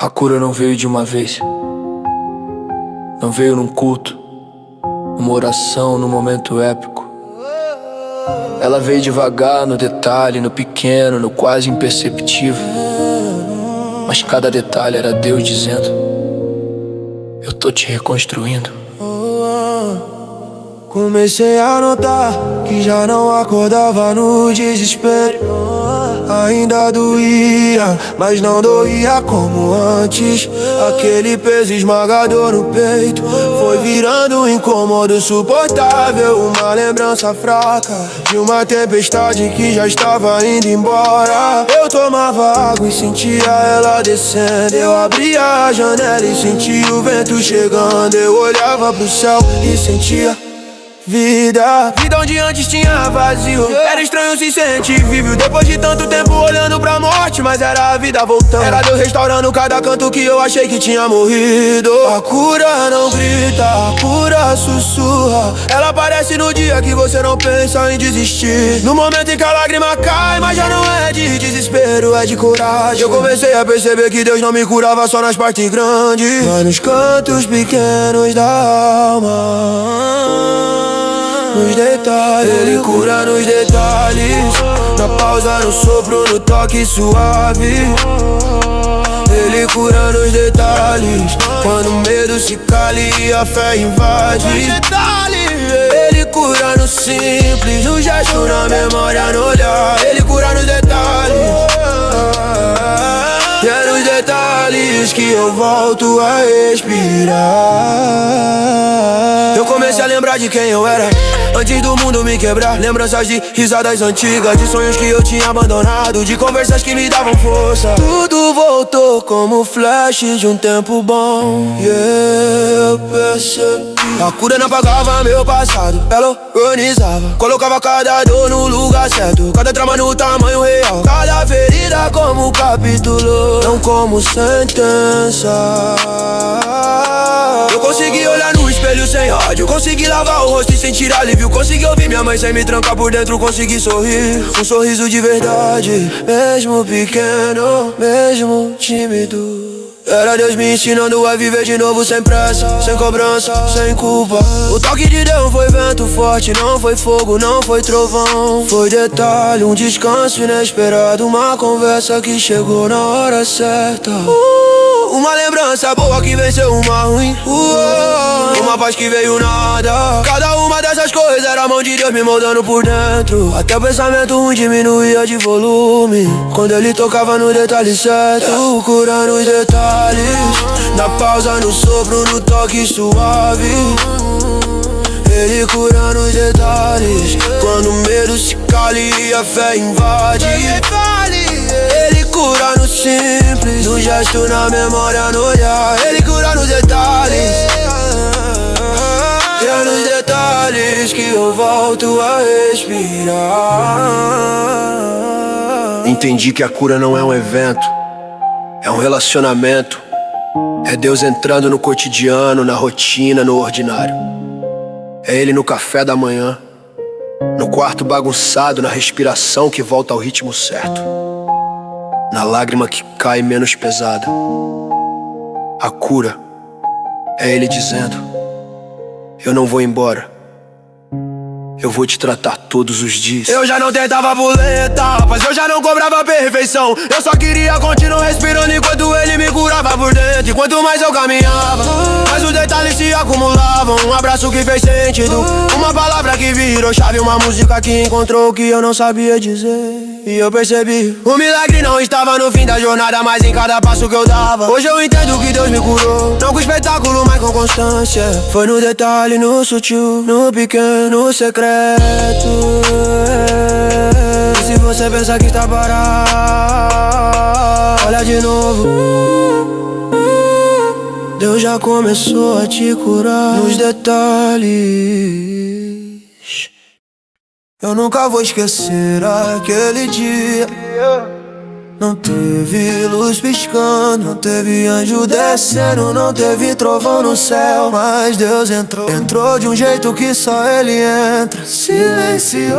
A cura não veio de uma vez, não veio num culto, numa oração, num momento épico. Ela veio devagar, no detalhe, no pequeno, no quase imperceptível. Mas cada detalhe era Deus dizendo: eu tô te reconstruindo. Comecei a notar que já não acordava no desespero. Ainda doía, mas não doía como antes. Aquele peso esmagador no peito foi virando um incômodo suportável. Uma lembrança fraca de uma tempestade que já estava indo embora. Eu tomava água e sentia ela descendo. Eu abria a janela e sentia o vento chegando. Eu olhava pro céu e sentia vida onde antes tinha vazio. Era estranho se sentir vivo depois de tanto tempo olhando pra morte, mas era a vida voltando. Era Deus restaurando cada canto que eu achei que tinha morrido. A cura não grita, a cura sussurra. Ela aparece no dia que você não pensa em desistir. No momento em que a lágrima cai, mas já não é de desespero, é de coragem. Eu comecei a perceber que Deus não me curava só nas partes grandes, mas nos cantos pequenos da alma. Nos detalhes, Ele cura nos detalhes. Na pausa, no sopro, no toque suave. Ele cura nos detalhes. Quando o medo se cala e a fé invade. Ele cura no simples, no gesto, na memória, no olhar. Ele cura nos detalhes. E é nos detalhes que eu volto a respirar. Eu comecei a lembrar de quem eu era antes do mundo me quebrar. Lembranças de risadas antigas, de sonhos que eu tinha abandonado, de conversas que me davam força. Tudo voltou como flash de um tempo bom. E eu percebi a cura não apagava meu passado, ela organizava, colocava cada dor no lugar certo, cada trama no tamanho real, cada ferida como capítulo, não como sentença. Eu consegui olhar no espelho sem ódio, consegui lavar o rosto e sentir alívio, consegui ouvir minha mãe sem me trancar por dentro, consegui sorrir, um sorriso de verdade, mesmo pequeno, mesmo tímido. Era Deus me ensinando a viver de novo sem pressa, sem cobrança, sem culpa. O toque de Deus foi vento forte, não foi fogo, não foi trovão. Foi detalhe, um descanso inesperado, uma conversa que chegou na hora certa. Uma lembrança boa que venceu uma ruim, uma paz que veio nada. Cada uma dessas coisas era a mão de Deus me moldando por dentro. Até o pensamento ruim diminuía de volume quando Ele tocava no detalhe certo. Curando os detalhes, na pausa, no sopro, no toque suave. Ele cura nos detalhes, quando o medo se cala e a fé invade. Ele cura no simples, no gesto, na memória, no olhar. Ele cura nos detalhes. E é nos detalhes que eu volto a respirar. Entendi que a cura não é um evento, é um relacionamento. É Deus entrando no cotidiano, na rotina, no ordinário. É Ele no café da manhã, no quarto bagunçado, na respiração que volta ao ritmo certo, na lágrima que cai menos pesada. A cura é Ele dizendo: eu não vou embora, eu vou te tratar todos os dias. Eu já não tentava pular etapas, eu já não cobrava perfeição. Eu só queria continuar respirando enquanto Ele me curava por dentro. E quanto mais eu caminhava, mais os detalhes se acumulavam. Um abraço que fez sentido, uma palavra que virou chave, uma música que encontrou o que eu não sabia dizer. E eu percebi, o milagre não estava no fim da jornada, mas em cada passo que eu dava. Hoje eu entendo que Deus me curou, não com espetáculo, mas com constância. Foi no detalhe, no sutil, no pequeno, no secreto. E se você pensa que está parado, olha de novo. Deus já começou a te curar nos detalhes. Eu nunca vou esquecer aquele dia. Não teve luz piscando, não teve anjo descendo, não teve trovão no céu, mas Deus entrou de um jeito que só Ele entra. Silencioso,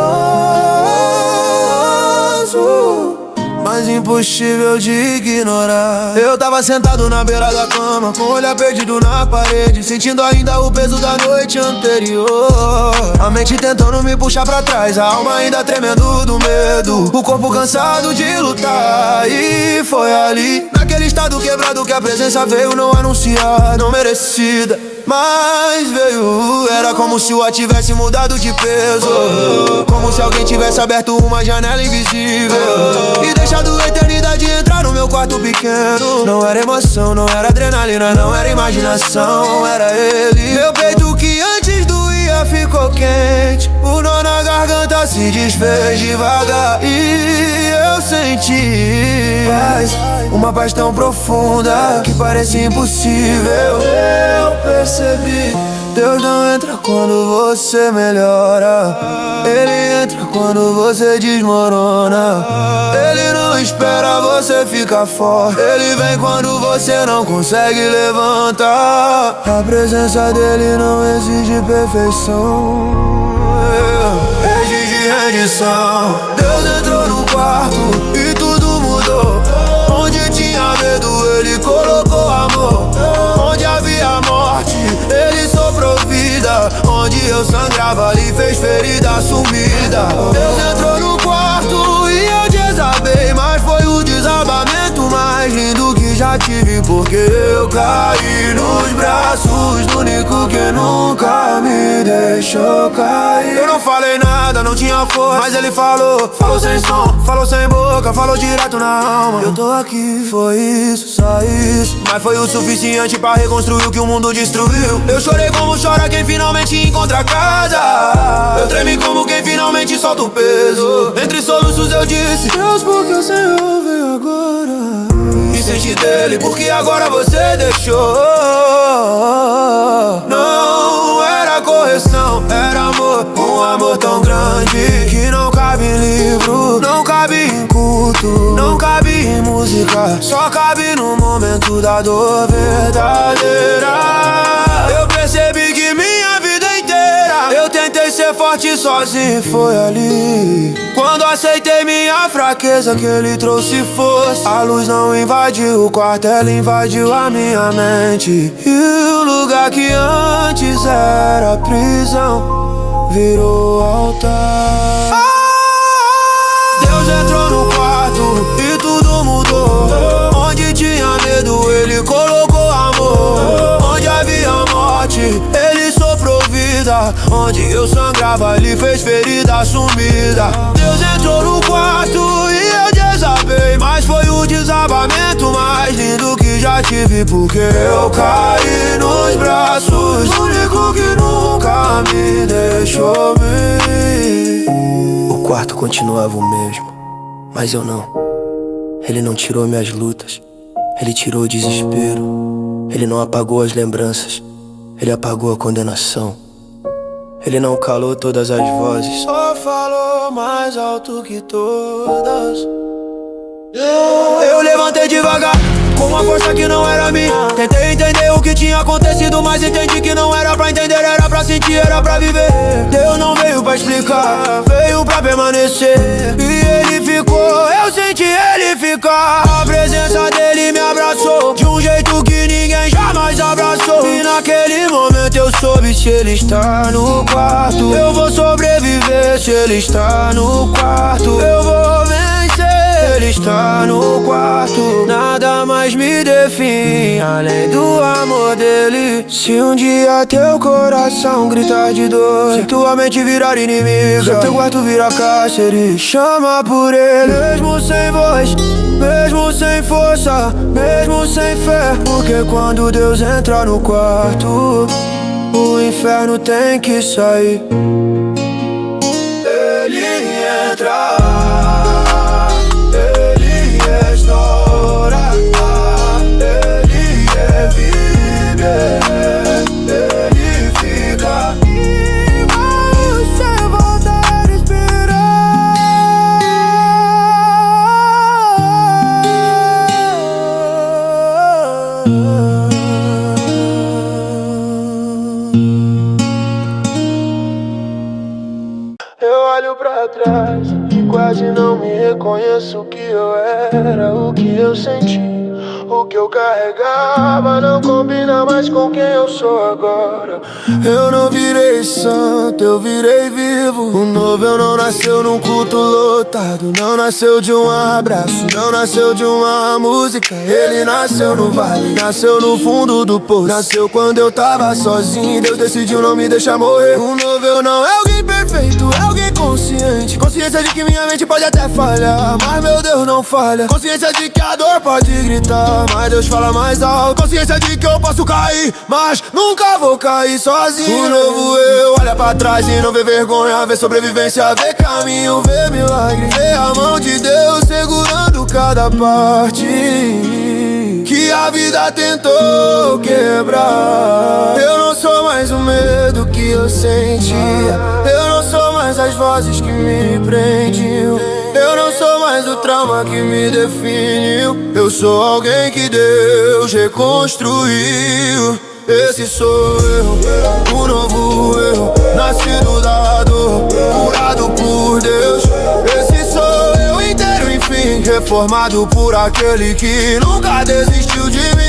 mas impossível de ignorar. Eu tava sentado na beira da cama, com o olhar perdido na parede, sentindo ainda o peso da noite anterior. A mente tentando me puxar pra trás, a alma ainda tremendo do medo, o corpo cansado de lutar. E foi ali, naquele estado quebrado, que a presença veio não anunciar, não merecida, mas veio. Era como se o ar tivesse mudado de peso, como se alguém tivesse aberto uma janela invisível e deixado a eternidade entrar no meu quarto pequeno. Não era emoção, não era adrenalina, não era imaginação, era ele. Meu peito que antes doía ficou quente, o nó na garganta se desfez devagar e eu senti paz, uma paz tão profunda que parecia impossível. Eu percebi, Deus não entra quando você melhora, Ele entra quando você desmorona. Ele não espera você ficar forte, Ele vem quando você não consegue levantar. A presença dele não exige perfeição, exige rendição. Deus entrou no quarto e tudo mudou. Onde tinha medo, Ele colocou amor. Onde havia morte, Ele soprou vida. Onde eu sangrava, ali fez ferida sumida. Deus entrou no quarto e eu desabei, mas foi o desabamento mais lindo que já tive, porque eu caí nos braços do único que nunca me deixou cair. Eu não falei nada, não tinha força, mas ele falou, falou sem som, falou sem boca, falou direto na alma. Eu tô aqui, foi isso, só isso, mas foi o suficiente pra reconstruir o que o mundo destruiu. Eu chorei como chora quem finalmente encontra a casa. Eu tremi como quem finalmente solta o peso. Entre soluços eu disse, Deus, porque o Senhor veio agora. E senti dele, porque agora você deixou. Não era correção, era amor, um amor tão grande que não cabe em livro, não cabe em culto, não cabe em música, só cabe no momento da dor verdadeira. Eu percebi que minha vida inteira eu tentei ser forte sozinho, foi ali quando aceitei minha fraqueza que ele trouxe força. A luz não invadiu o quarto, ela invadiu a minha mente, e o lugar que antes era prisão virou altar. Deus entrou no quarto e tudo mudou. Onde tinha medo, Ele colocou amor. Onde havia morte, Ele soprou vida. Onde eu sangrava, Ele fez ferida sumida. Deus entrou no quarto e eu desabei, mas foi o desabamento mais lindo que já tive, porque eu caí nos braços do único que nunca me deixou ir. O quarto continuava o mesmo, mas eu não. Ele não tirou minhas lutas, Ele tirou o desespero. Ele não apagou as lembranças, Ele apagou a condenação. Ele não calou todas as vozes, só falou mais alto que todas. Eu levantei devagar, com uma força que não era minha. Tentei entender o que tinha acontecido, mas entendi que não era pra entender, era pra sentir, era pra viver. Deus não veio pra explicar, veio pra permanecer. E Ele ficou, eu senti Ele ficar. A presença dele me abraçou de um jeito que ninguém jamais abraçou. E naquele momento eu soube, se Ele está no quarto, eu vou sobreviver. Se Ele está no quarto, eu vou vencer. Ele está no quarto, nada mais me define além do amor dele. Se um dia teu coração gritar de dor, se tua mente virar inimiga, se teu quarto virar cárcere, chama por Ele. Mesmo sem voz, mesmo sem força, mesmo sem fé, porque quando Deus entra no quarto, o inferno tem que sair. Ele entra, reconheço o que eu era, o que eu senti. O que eu carregava não combina mais com quem eu sou agora. Eu não virei santo, eu virei vivo. O novo eu não nasceu num culto lotado, não nasceu de um abraço, não nasceu de uma música. Ele nasceu no vale, nasceu no fundo do poço. Nasceu quando eu tava sozinho, Deus decidiu não me deixar morrer. O novo eu não é alguém perfeito, é alguém consciente. Consciência de que minha mente pode até falhar, mas meu Deus não falha. Consciência de que a dor pode gritar, mas Deus fala mais alto. Consciência de que eu posso cair, mas nunca vou cair sozinho. O novo eu olha pra trás e não vê vergonha, vê sobrevivência, vê caminho, vê milagre, vê a mão de Deus segurando cada parte que a vida tentou quebrar. Eu não sou mais o medo que eu sentia, eu não sou mais as vozes que me prendiam, eu não sou mais o trauma que me definiu. Eu sou alguém que Deus reconstruiu. Esse sou eu, o novo eu, nascido da dor, curado por Deus. Esse sou eu inteiro, enfim, reformado por aquele que nunca desistiu de mim.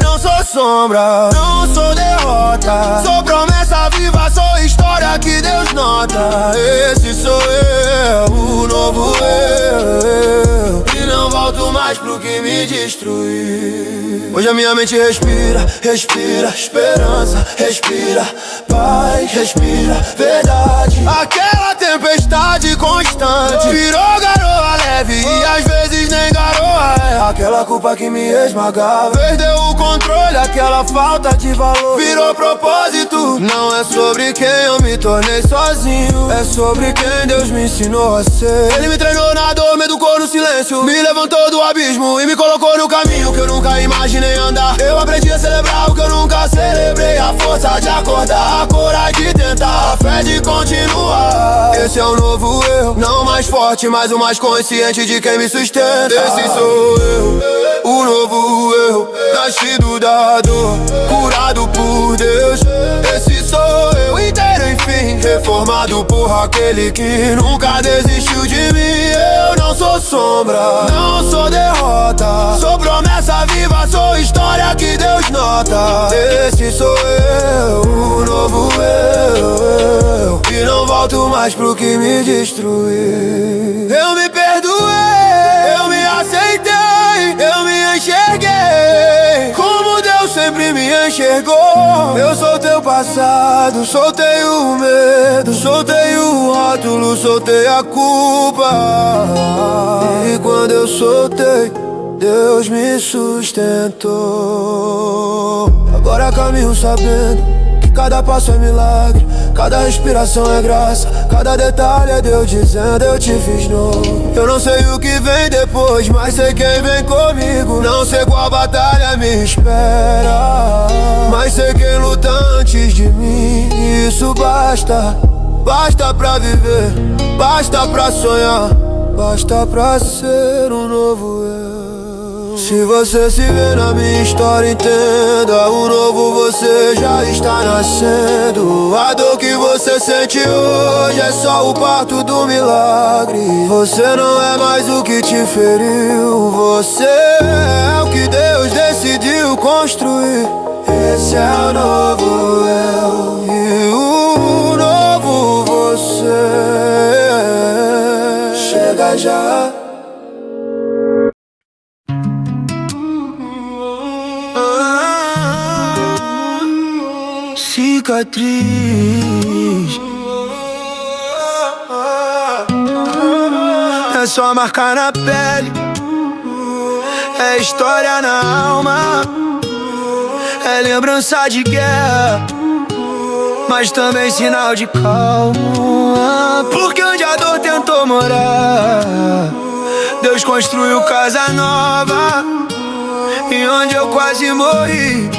Eu não sou sombra, não sou derrota, sou promessa viva, sou história que Deus nota. Esse sou eu, o novo eu, e não volto mais pro que me destruiu. Hoje a minha mente respira, respira esperança, respira paz, respira verdade. Aquela tempestade constante virou garoa leve e às vezes nem garoa é. Aquela culpa que me esmagava perdeu o controle, aquela falta de valor virou propósito. Não é sobre quem eu me tornei sozinho, é sobre quem Deus me ensinou a ser. Ele me treinou na dor, me educou no silêncio, me levantou do abismo e me colocou no caminho que eu nunca imaginei andar. Eu aprendi a celebrar o que eu nunca celebrei, a força de acordar, a coragem de tentar, a fé de continuar. Esse é o novo eu, não mais forte, mas o mais consciente de quem me sustenta. Esse sou eu, o novo eu, nascido da dor, curado por Deus. Esse sou eu inteiro, enfim, reformado por aquele que nunca desistiu de mim. Eu não sou sombra, não sou derrota, sou promessa viva, sou história que Deus nota. Esse sou eu, o novo eu, e não volto mais pro que me destruiu. Eu me perdoei, eu me aceitei, eu me enxerguei como Deus sempre me enxergou. Eu soltei o passado, soltei o medo, soltei o rótulo, soltei a culpa. E quando eu soltei, Deus me sustentou. Agora caminho sabendo que cada passo é milagre, cada respiração é graça, cada detalhe é Deus dizendo eu te fiz novo. Eu não sei o que vem depois, mas sei quem vem comigo. Não sei qual batalha me espera, mas sei quem luta antes de mim. Isso basta, basta pra viver, basta pra sonhar, basta pra ser um novo eu. Se você se vê na minha história, entenda, o novo você já está nascendo. A dor que você sente hoje é só o parto do milagre. Você não é mais o que te feriu, você é o que Deus decidiu construir. Esse é o novo eu e o novo você. Chega já. Cicatriz é só marcar na pele, é história na alma, é lembrança de guerra, mas também sinal de calma. Porque onde a dor tentou morar, Deus construiu casa nova. E onde eu quase morri,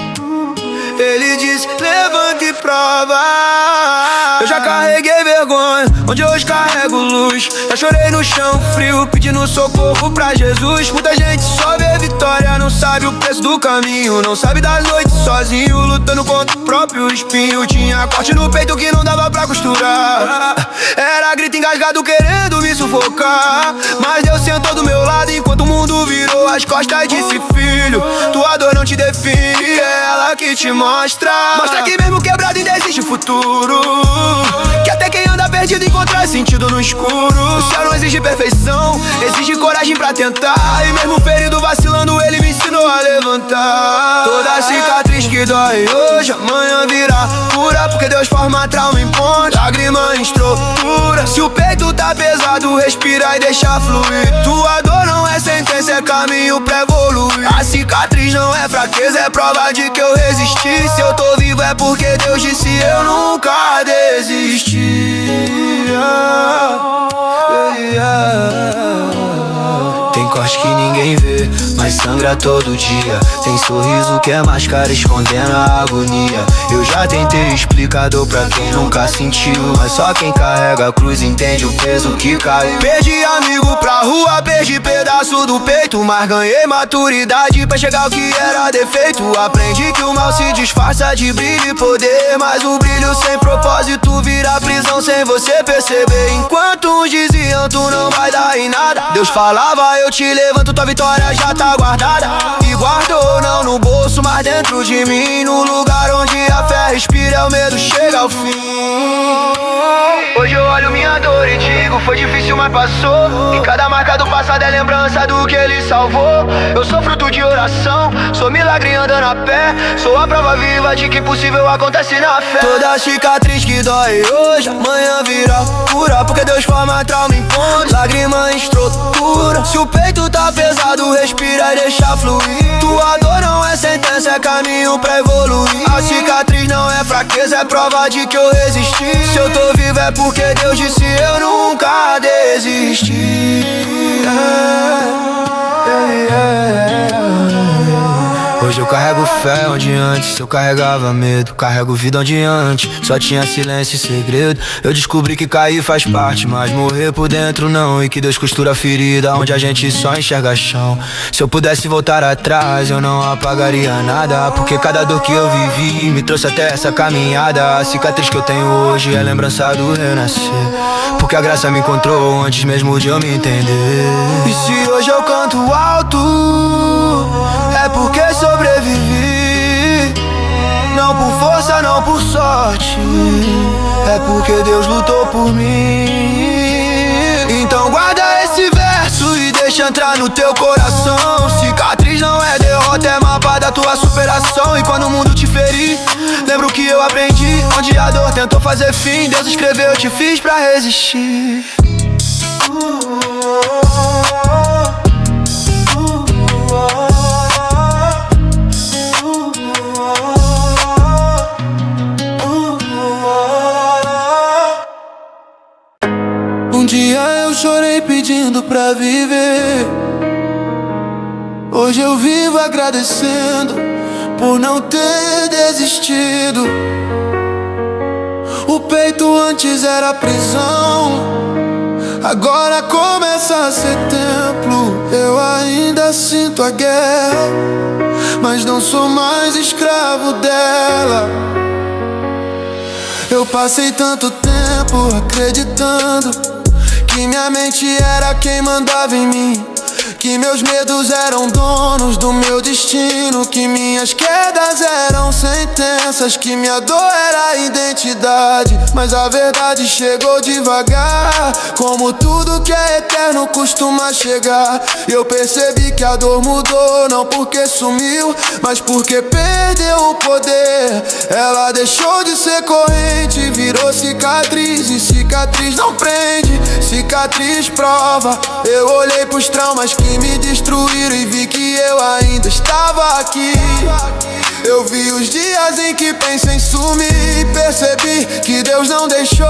Ele disse, levanta e prova. Eu já carreguei vergonha, onde eu hoje carrego luz. Já chorei no chão frio, pedindo socorro pra Jesus. Muita gente só vê vitória, não sabe o preço do caminho. Não sabe das noites sozinho, lutando contra o próprio espinho. Tinha corte no peito que não dava pra costurar. Era grito engasgado querendo me sufocar, mas Deus sentou do meu lado enquanto o mundo virou as costas e disse: filho, tua dor não te define, é ela que te mostra. Mostra que mesmo quebrado ainda existe futuro, que até quem anda perdido encontra sentido no escuro. O céu não exige perfeição, exige coragem pra tentar. E mesmo ferido vacilando, ele me ensinou a levantar. Toda cicatriz que dói hoje, amanhã virá cura, porque Deus forma trauma em ponte, lágrima em estrutura. Se o peito tá pesado, respira e deixa fluir. Tua dor não é sentença, é caminho pra evoluir. A cicatriz não é fraqueza, é prova de que eu resisti. Se eu tô vivo é porque Deus disse eu nunca desisti. Tem corte que ninguém vê, mas sangra todo dia. Tem sorriso que é máscara escondendo a agonia. Eu já tentei explicar dor pra quem nunca sentiu, mas só quem carrega a cruz entende o peso que caiu. Perdi amigo pra rua, perdi pedaço do peito, mas ganhei maturidade pra chegar ao que era defeito. Aprendi que o mal se disfarça de brilho e poder, mas o brilho sem propósito vira prisão sem você perceber. Enquanto uns diziam tu não vai dar em nada, Deus falava eu te levanto, tua vitória já tá guardada. E guardou não no bolso, mas dentro de mim, no lugar onde a fé respira, o medo chega ao fim. Hoje eu olho minha dor e digo, foi difícil mas passou. E cada marca do passado é lembrança do que ele salvou. Eu sou fruto de oração, sou milagre andando a pé, sou a prova viva de que impossível acontece na fé. Toda cicatriz que dói hoje, amanhã vira cura, porque Deus forma trauma em ponte, lágrima em estrutura. Se o peito tá pesado, respira e deixa fluir. Tua dor não é sentença, é caminho pra evoluir. A cicatriz não é fraqueza, é prova de que eu resisti. Se eu tô vivo é porque Deus disse eu nunca desisti. Hoje eu carrego fé onde antes eu carregava medo, carrego vida onde antes só tinha silêncio e segredo. Eu descobri que cair faz parte, mas morrer por dentro não, e que Deus costura a ferida onde a gente só enxerga chão. Se eu pudesse voltar atrás eu não apagaria nada, porque cada dor que eu vivi me trouxe até essa caminhada. A cicatriz que eu tenho hoje é lembrança do renascer, porque a graça me encontrou antes mesmo de eu me entender. E se hoje eu canto alto, é porque sobrevivi, não por força, não por sorte, é porque Deus lutou por mim. Então guarda esse verso e deixa entrar no teu coração. Cicatriz não é derrota, é mapa da tua superação. E quando o mundo te ferir, lembra o que eu aprendi. Onde a dor tentou fazer fim, Deus escreveu, eu te fiz pra resistir. Um dia eu chorei pedindo pra viver, hoje eu vivo agradecendo por não ter desistido. O peito antes era prisão, agora começa a ser templo. Eu ainda sinto a guerra, mas não sou mais escravo dela. Eu passei tanto tempo acreditando que minha mente era quem mandava em mim, que meus medos eram donos do meu destino, que minhas quedas eram sentenças, que minha dor era a identidade. Mas a verdade chegou devagar, como tudo que é eterno costuma chegar. E eu percebi que a dor mudou, não porque sumiu, mas porque perdeu o poder. Ela deixou de ser corrente, virou cicatriz, e cicatriz não prende, cicatriz prova. Eu olhei pros traumas que me destruíram e vi que eu ainda estava aqui. Eu vi os dias em que pensei em sumir, percebi que Deus não deixou.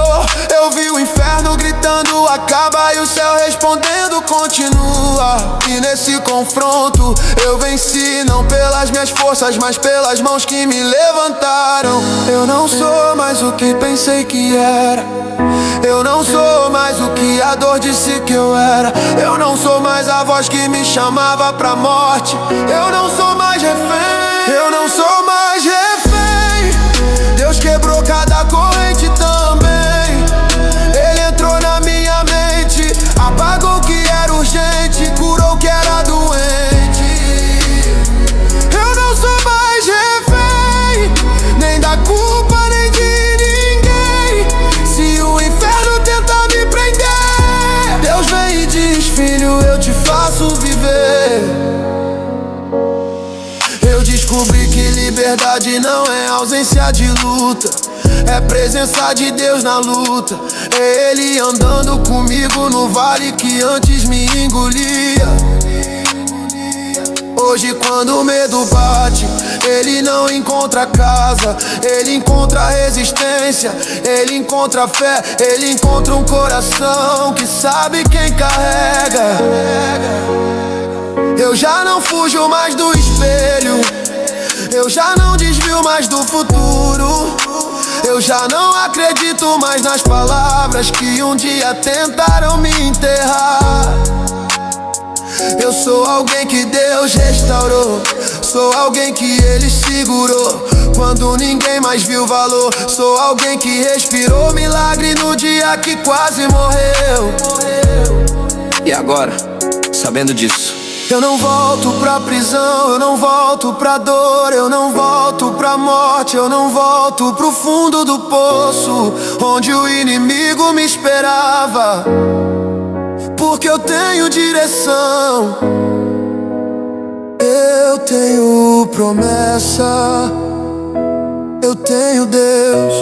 Eu vi o inferno gritando acaba e o céu respondendo continua. E nesse confronto eu venci, não pelas minhas forças, mas pelas mãos que me levantaram. Eu não sou mais o que pensei que era. Eu não sou mais o que a dor disse que eu era. Eu não sou mais a voz que me chamava pra morte. Eu não sou mais refém. Eu não sou mais refém. Deus quebrou cada corrente também. Ele entrou na minha mente, apagou o que era urgente, curou o que era doente. Eu não sou mais refém, nem da culpa, nem de ninguém. Se o inferno tentar me prender, Deus vem e diz: filho, eu te faço viver. Eu descobri que liberdade não é ausência de luta, é presença de Deus na luta. É Ele andando comigo no vale que antes me engolia. Hoje quando o medo bate, Ele não encontra casa, Ele encontra resistência, Ele encontra fé, Ele encontra um coração que sabe quem carrega. Eu já não fujo mais do espelho, eu já não desvio mais do futuro. Eu já não acredito mais nas palavras que um dia tentaram me enterrar. Eu sou alguém que Deus restaurou, sou alguém que Ele segurou quando ninguém mais viu valor. Sou alguém que respirou milagre no dia que quase morreu. E agora, sabendo disso, eu não volto pra prisão, eu não volto pra dor, eu não volto pra morte, eu não volto pro fundo do poço onde o inimigo me esperava. Porque eu tenho direção, eu tenho promessa, eu tenho Deus.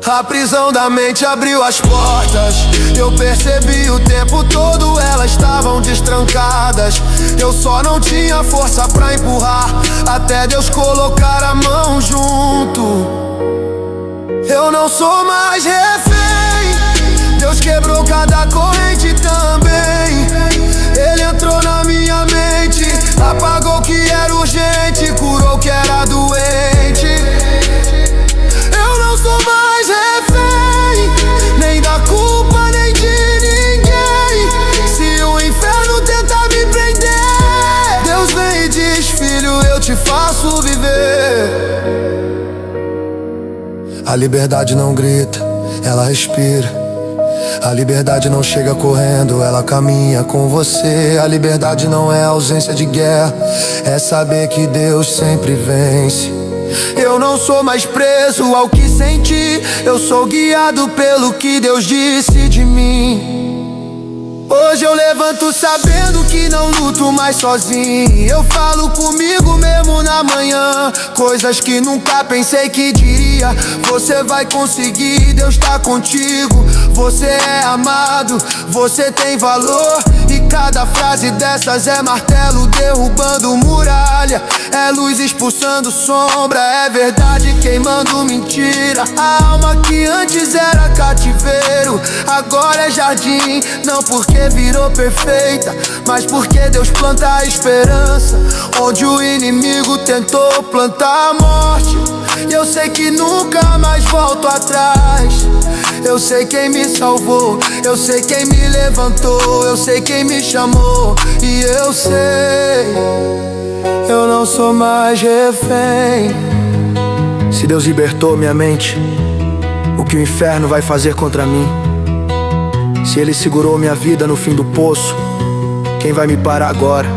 A prisão da mente abriu as portas. Eu percebi o tempo todo elas estavam destrancadas. Eu só não tinha força pra empurrar até Deus colocar a mão junto. Eu não sou mais refém. Deus quebrou cada corrente também. Ele entrou na minha mente, apagou o que era urgente, curou o que era doente. Eu não sou mais refém, nem da culpa, nem de ninguém. Se o inferno tentar me prender, Deus vem e diz: filho, eu te faço viver. A liberdade não grita, ela respira. A liberdade não chega correndo, ela caminha com você. A liberdade não é ausência de guerra, é saber que Deus sempre vence. Eu não sou mais preso ao que senti, eu sou guiado pelo que Deus disse de mim. Hoje eu levanto sabendo que não luto mais sozinho. Eu falo comigo mesmo na manhã coisas que nunca pensei que diria. Você vai conseguir, Deus tá contigo. Você é amado, você tem valor. E cada frase dessas é martelo derrubando muralha, é luz expulsando sombra, é verdade queimando mentira. A alma que antes era cativeiro agora é jardim. Não porque virou perfeita, mas porque Deus planta a esperança onde o inimigo tentou plantar a morte. E eu sei que nunca mais volto atrás. Eu sei quem me salvou, eu sei quem me levantou, eu sei quem me chamou. E eu sei, eu não sou mais refém. Se Deus libertou minha mente, o que o inferno vai fazer contra mim? Se Ele segurou minha vida no fim do poço, quem vai me parar agora?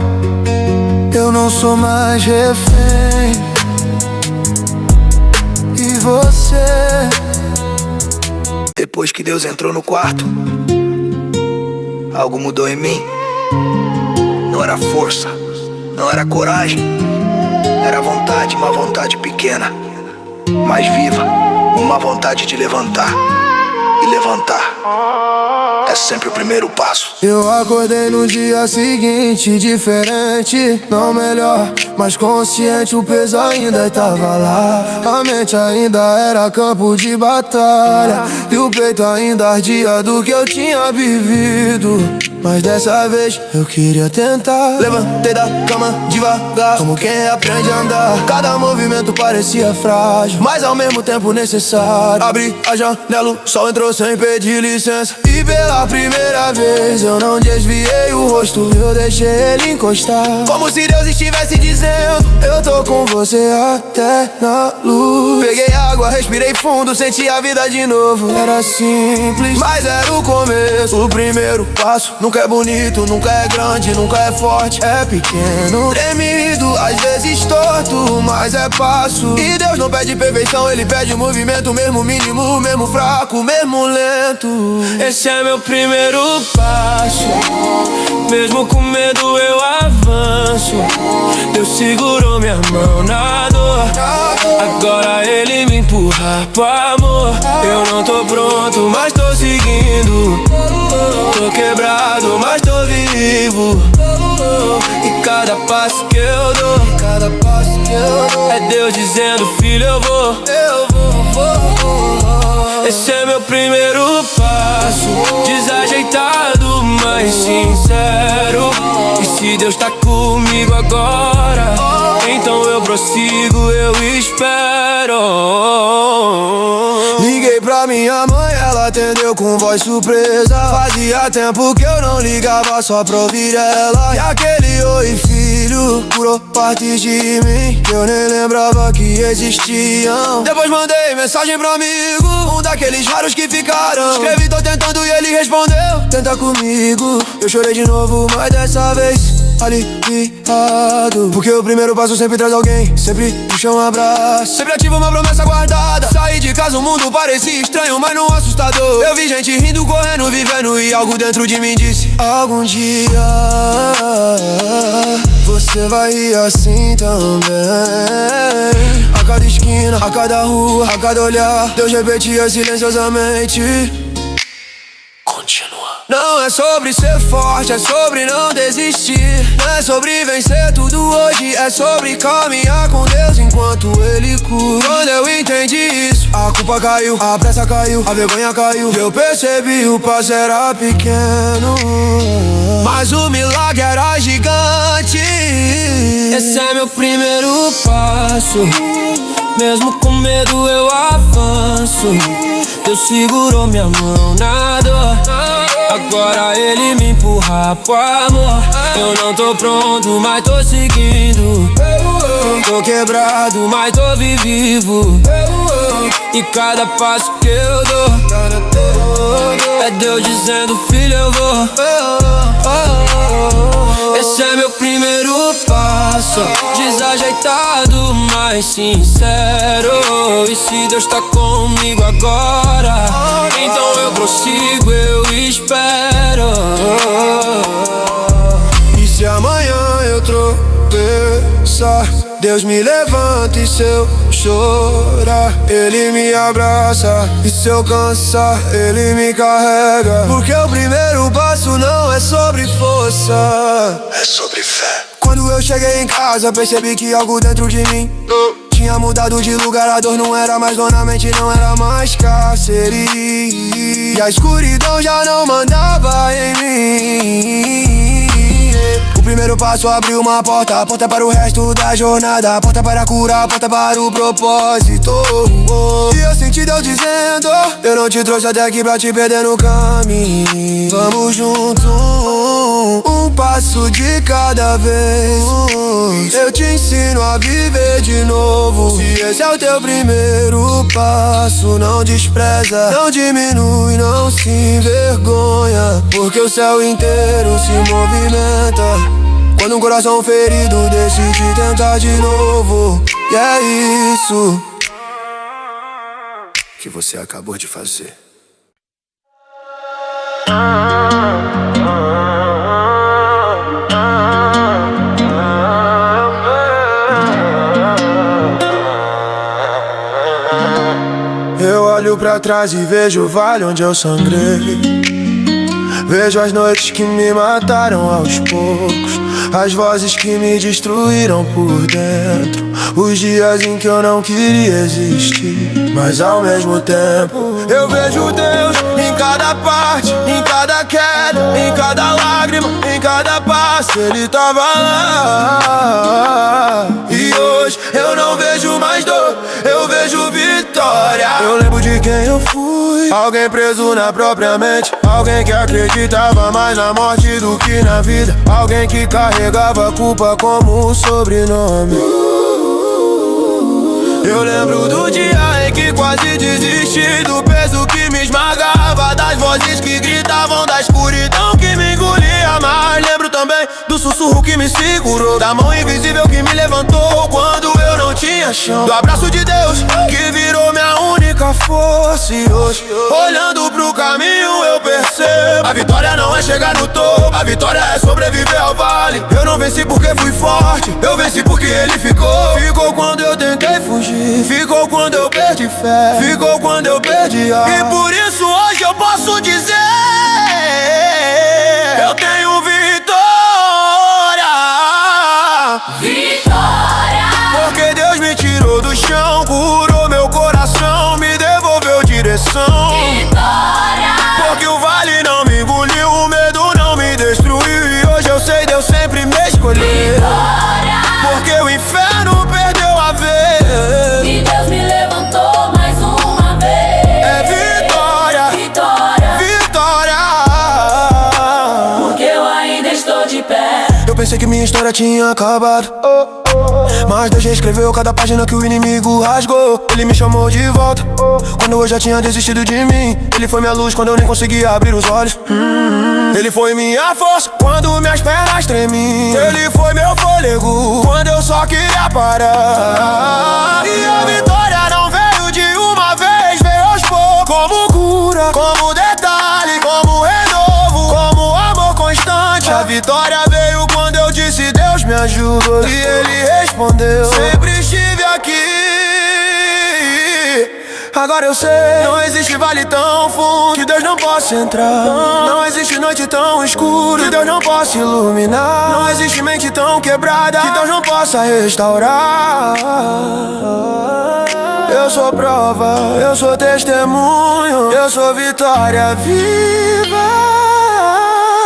Eu não sou mais refém. E você? Depois que Deus entrou no quarto, algo mudou em mim. Não era força, não era coragem, era vontade, uma vontade pequena, mas viva, uma vontade de levantar e levantar. É sempre o primeiro passo. Eu acordei no dia seguinte, diferente, não melhor, mas consciente, o peso ainda tava lá. A mente ainda era campo de batalha, e o peito ainda ardia do que eu tinha vivido. Mas dessa vez eu queria tentar. Levantei da cama devagar, como quem aprende a andar. Cada movimento parecia frágil, mas ao mesmo tempo necessário. Abri a janela, o sol entrou sem pedir licença, e pela primeira vez eu não desviei o rosto, eu deixei ele encostar. Como se Deus estivesse dizendo: eu tô com você até na luz. Peguei água, respirei fundo, senti a vida de novo. Era simples, mas era o começo. O primeiro passo nunca é bonito, nunca é grande, nunca é forte. É pequeno, tremido, às vezes torto, mas é passo. E Deus não pede perfeição, Ele pede movimento, mesmo mínimo, mesmo fraco, mesmo lento. Esse é meu primeiro passo, mesmo com medo eu avanço. Deus segurou minha mão na dor, agora Ele me empurra pro amor. Eu não tô pronto, mas tô seguindo. Tô quebrado, mas tô vivo. E cada passo que eu dou é Deus dizendo: filho, eu vou. Esse é meu primeiro passo, desajeitado, mas sincero. E se Deus tá comigo agora, então eu prossigo, eu espero. Liguei pra minha mãe, ela atendeu com voz surpresa. Fazia tempo que eu não ligava só pra ouvir ela. E aquele oi filho curou partes de mim que eu nem lembrava que existiam. Depois mandei mensagem pro amigo, um daqueles raros que ficaram. Escrevi, tô tentando, e ele respondeu: tenta comigo. Eu chorei de novo, mas dessa vez aliviado, porque o primeiro passo sempre traz alguém, sempre puxa um abraço, sempre ativa uma promessa guardada. Saí de casa, o mundo parecia estranho, mas não assustador. Eu vi gente rindo, correndo, vivendo, e algo dentro de mim disse: algum dia você vai rir assim também. A cada esquina, a cada rua, a cada olhar, Deus repetia silenciosamente: Continua. não é sobre ser forte, é sobre não desistir. Não é sobre vencer tudo hoje, é sobre caminhar com Deus enquanto Ele cura. Quando eu entendi isso, a culpa caiu, a pressa caiu, a vergonha caiu. Eu percebi, o passo era pequeno, mas o milagre era gigante. Esse é meu primeiro passo, mesmo com medo eu avanço. Deus segurou minha mão na dor, agora Ele me empurra pro amor. Eu não tô pronto, mas tô seguindo. Tô quebrado, mas tô vivo. E cada passo que eu dou é Deus dizendo: filho, eu vou. Esse é meu primeiro passo, desajeitado, mas sincero. E se Deus tá comigo agora, então eu prossigo, eu espero. E se amanhã eu tropeçar, Deus me levanta, e se eu chorar, Ele me abraça. E se eu cansar, Ele me carrega. Porque o primeiro passo não é sobre força, É sobre fé. quando eu cheguei em casa, percebi que algo dentro de mim tinha mudado de lugar. A dor não era mais dor na mente, não era mais cárcere, e a escuridão já não mandava em mim. O primeiro passo abriu uma porta, a porta para o resto da jornada, a porta para a cura, a porta para o propósito. E eu senti Deus dizendo: eu não te trouxe até aqui pra te perder no caminho. Vamos juntos, um passo de cada vez. Eu te ensino a viver de novo. Se esse é o teu primeiro passo, não despreza, não diminui, não se envergonha, porque o céu inteiro se movimenta quando um coração ferido decide tentar de novo. E é isso Que você acabou de fazer. eu olho pra trás e vejo o vale onde eu sangrei. Vejo as noites que me mataram aos poucos, as vozes que me destruíram por dentro, os dias em que eu não queria existir, mas ao mesmo tempo eu vejo Deus em cada parte, em cada queda, em cada lágrima, em cada passo Ele tava lá. E hoje eu não vejo mais dor, eu vejo vitória. Eu lembro de quem eu fui, alguém preso na própria mente, alguém que acreditava mais na morte do que na vida, alguém que carregava a culpa como um sobrenome. Eu lembro do dia em que quase desisti, do peso que me esmagava, das vozes que gritavam, da escuridão que me engolia mais. Lembro também do sussurro que me segurou, da mão invisível que me levantou quando eu não tinha chão, do abraço de Deus que virou minha única força. E hoje, olhando pro caminho, eu percebo: a vitória não é chegar no topo, a vitória é sobreviver ao vale. Eu não venci porque fui forte, eu venci porque Ele ficou. Ficou quando eu tentei fugir, ficou quando eu perdi fé, ficou quando eu perdi ar. E por isso hoje eu posso dizer: eu tenho vitória. Vitória! Porque Deus me tirou do chão, curou meu coração, me devolveu direção. Vitória! Porque o vale não me engoliu, o medo não me destruiu, e hoje eu sei, Deus sempre me escolheu. Vitória! Porque o inferno perdeu a vez e Deus me levantou mais uma vez. É vitória, vitória, vitória. Porque eu ainda estou de pé. Eu pensei que minha história tinha acabado, mas Deus reescreveu cada página que o inimigo rasgou. Ele me chamou de volta quando eu já tinha desistido de mim. Ele foi minha luz quando eu nem conseguia abrir os olhos. Ele foi minha força quando minhas pernas tremiam. Ele foi meu fôlego quando eu só queria parar. E a vitória não veio de uma vez, veio aos poucos, como cura, como detalhe, como renovo, como amor constante. A vitória veio quando eu disse: Deus me ajuda, e Ele respondeu: sempre estive aqui. Agora eu sei, não existe vale tão fundo que Deus não possa entrar. Não existe noite tão escura que Deus não possa iluminar. Não existe mente tão quebrada que Deus não possa restaurar. Eu sou prova, eu sou testemunho, eu sou vitória viva.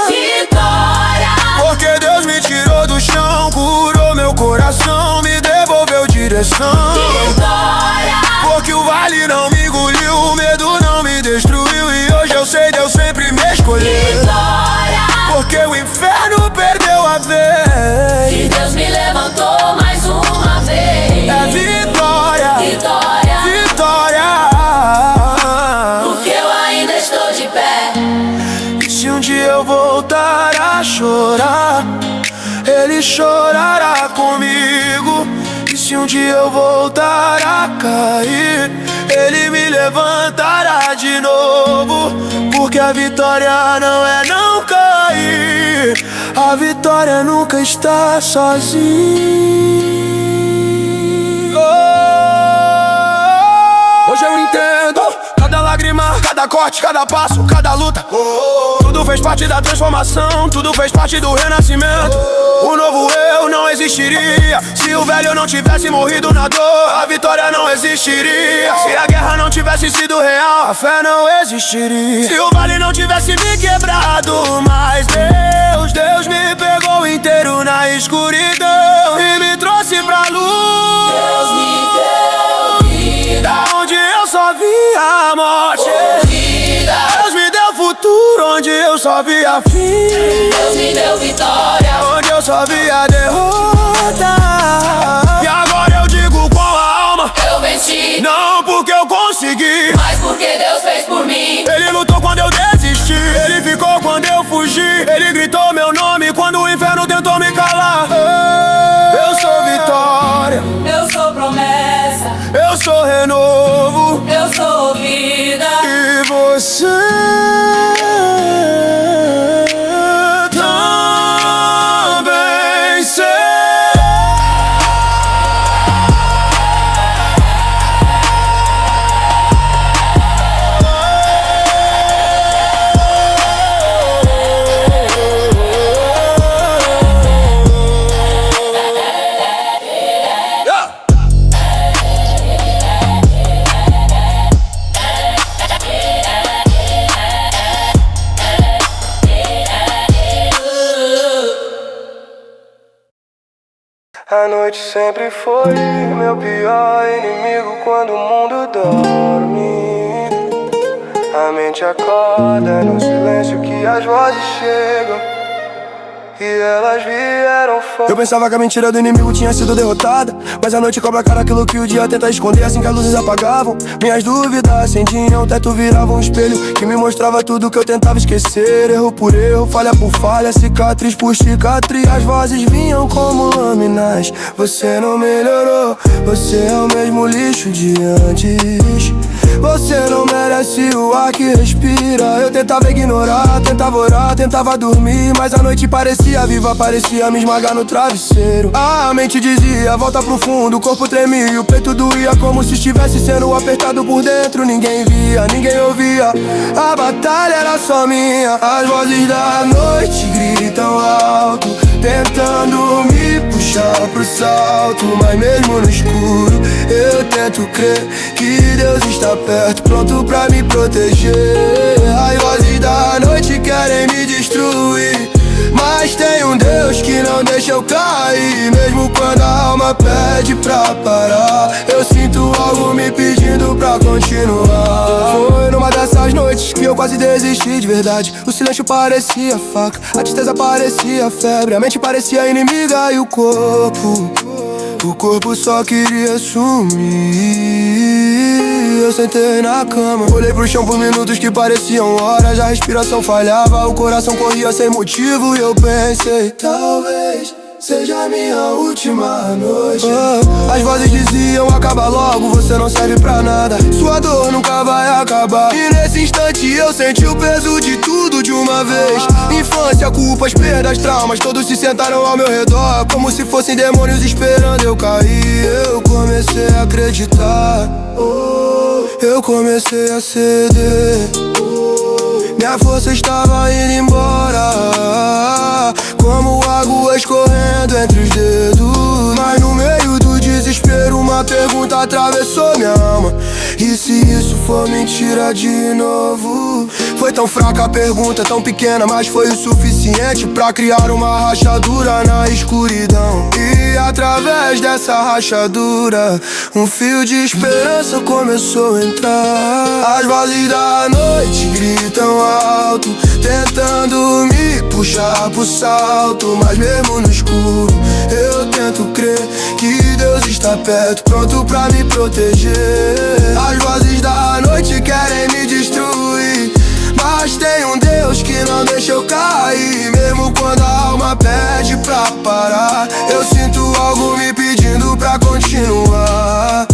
Vitória! Porque Deus me tirou do chão, curou meu coração, me devolveu direção. Vitória! Porque o vale não me engoliu, o medo não me destruiu, e hoje eu sei, Deus sempre me escolheu. Vitória! Porque o inferno perdeu a vez e Deus me levantou mais uma vez. É vitória, vitória, vitória. Porque eu ainda estou de pé. E se um dia eu voltar a chorar, Ele chorará comigo. E se um dia eu voltar a cair, Ele me levantará de novo. Porque a vitória não é não cair, a vitória nunca está sozinho. Hoje eu entendo cada lágrima, cada corte, cada passo, cada luta. Tudo fez parte da transformação, tudo fez parte do renascimento. O novo eu não existiria se o velho não tivesse morrido na dor. A vitória não existiria se a guerra não tivesse sido real. A fé não existiria se o vale não tivesse me quebrado. Mas Deus me pegou inteiro na escuridão e me trouxe pra luz. Deus me deu vida, onde eu só via a morte. Deus me deu futuro, onde eu só via fim. Deus me deu vitória, onde eu só via derrota. E agora eu digo com a alma: eu venci. Não porque eu consegui, mas porque Deus fez por mim. Ele lutou quando eu desisti, Ele ficou quando eu fugi, Ele gritou meu nome quando o inferno tentou me calar. Eu sou vitória, eu sou promessa, eu sou renovo, eu sou vida. e você também será. A noite sempre foi meu pior inimigo quando o mundo dorme. A mente acorda no silêncio que as vozes chegam e elas vieram fora. Eu pensava que a mentira do inimigo tinha sido derrotada, mas a noite cobra a cara aquilo que o dia tenta esconder. Assim que as luzes apagavam, minhas dúvidas acendiam, o teto virava um espelho que me mostrava tudo que eu tentava esquecer. Erro por erro, falha por falha, cicatriz por cicatriz. As vozes vinham como lâminas. Você não melhorou, você é o mesmo lixo de antes. Você não merece o ar que respira. Eu tentava ignorar, tentava orar, tentava dormir, mas a noite parecia viva, parecia me esmagar no travesseiro. A mente dizia, volta pro fundo, o corpo tremia e o peito doía, como se estivesse sendo apertado por dentro. Ninguém via, ninguém ouvia, a batalha era só minha. As vozes da noite gritam alto, tentando me puxar pro salto, mas mesmo no escuro eu tento crer que Deus está perto, pronto pra me proteger. As vozes da noite querem me destruir, mas tem um Deus que não deixa eu cair. Mesmo quando a alma pede pra parar, eu sinto algo me pedindo pra continuar. Foi numa dessas noites que eu quase desisti de verdade. O silêncio parecia faca, a tristeza parecia febre, a mente parecia inimiga e o corpo só queria sumir. Eu sentei na cama, olhei pro chão por minutos que pareciam horas. A respiração falhava, o coração corria sem motivo. E eu pensei, talvez seja a minha última noite. As vozes diziam, acaba logo, você não serve pra nada, sua dor nunca vai acabar. E nesse instante eu senti o peso de tudo de uma vez. Infância, culpas, perdas, traumas, todos se sentaram ao meu redor, como se fossem demônios esperando eu cair. Eu comecei a acreditar, eu comecei a ceder. Minha força estava indo embora, como água escorrendo entre os dedos. Mas no meio do desespero uma pergunta atravessou minha alma: e se isso for mentira de novo? Foi tão fraca a pergunta, tão pequena, mas foi o suficiente pra criar uma rachadura na escuridão. E através dessa rachadura um fio de esperança começou a entrar. As vozes da noite gritam alto, tentando me puxar pro salto, mas mesmo no escuro eu tento crer que Deus está perto, pronto pra me proteger. As vozes da noite querem me destruir, mas tem um Deus que não deixa eu cair. Mesmo quando a alma pede pra parar, eu sinto algo me pedindo pra continuar.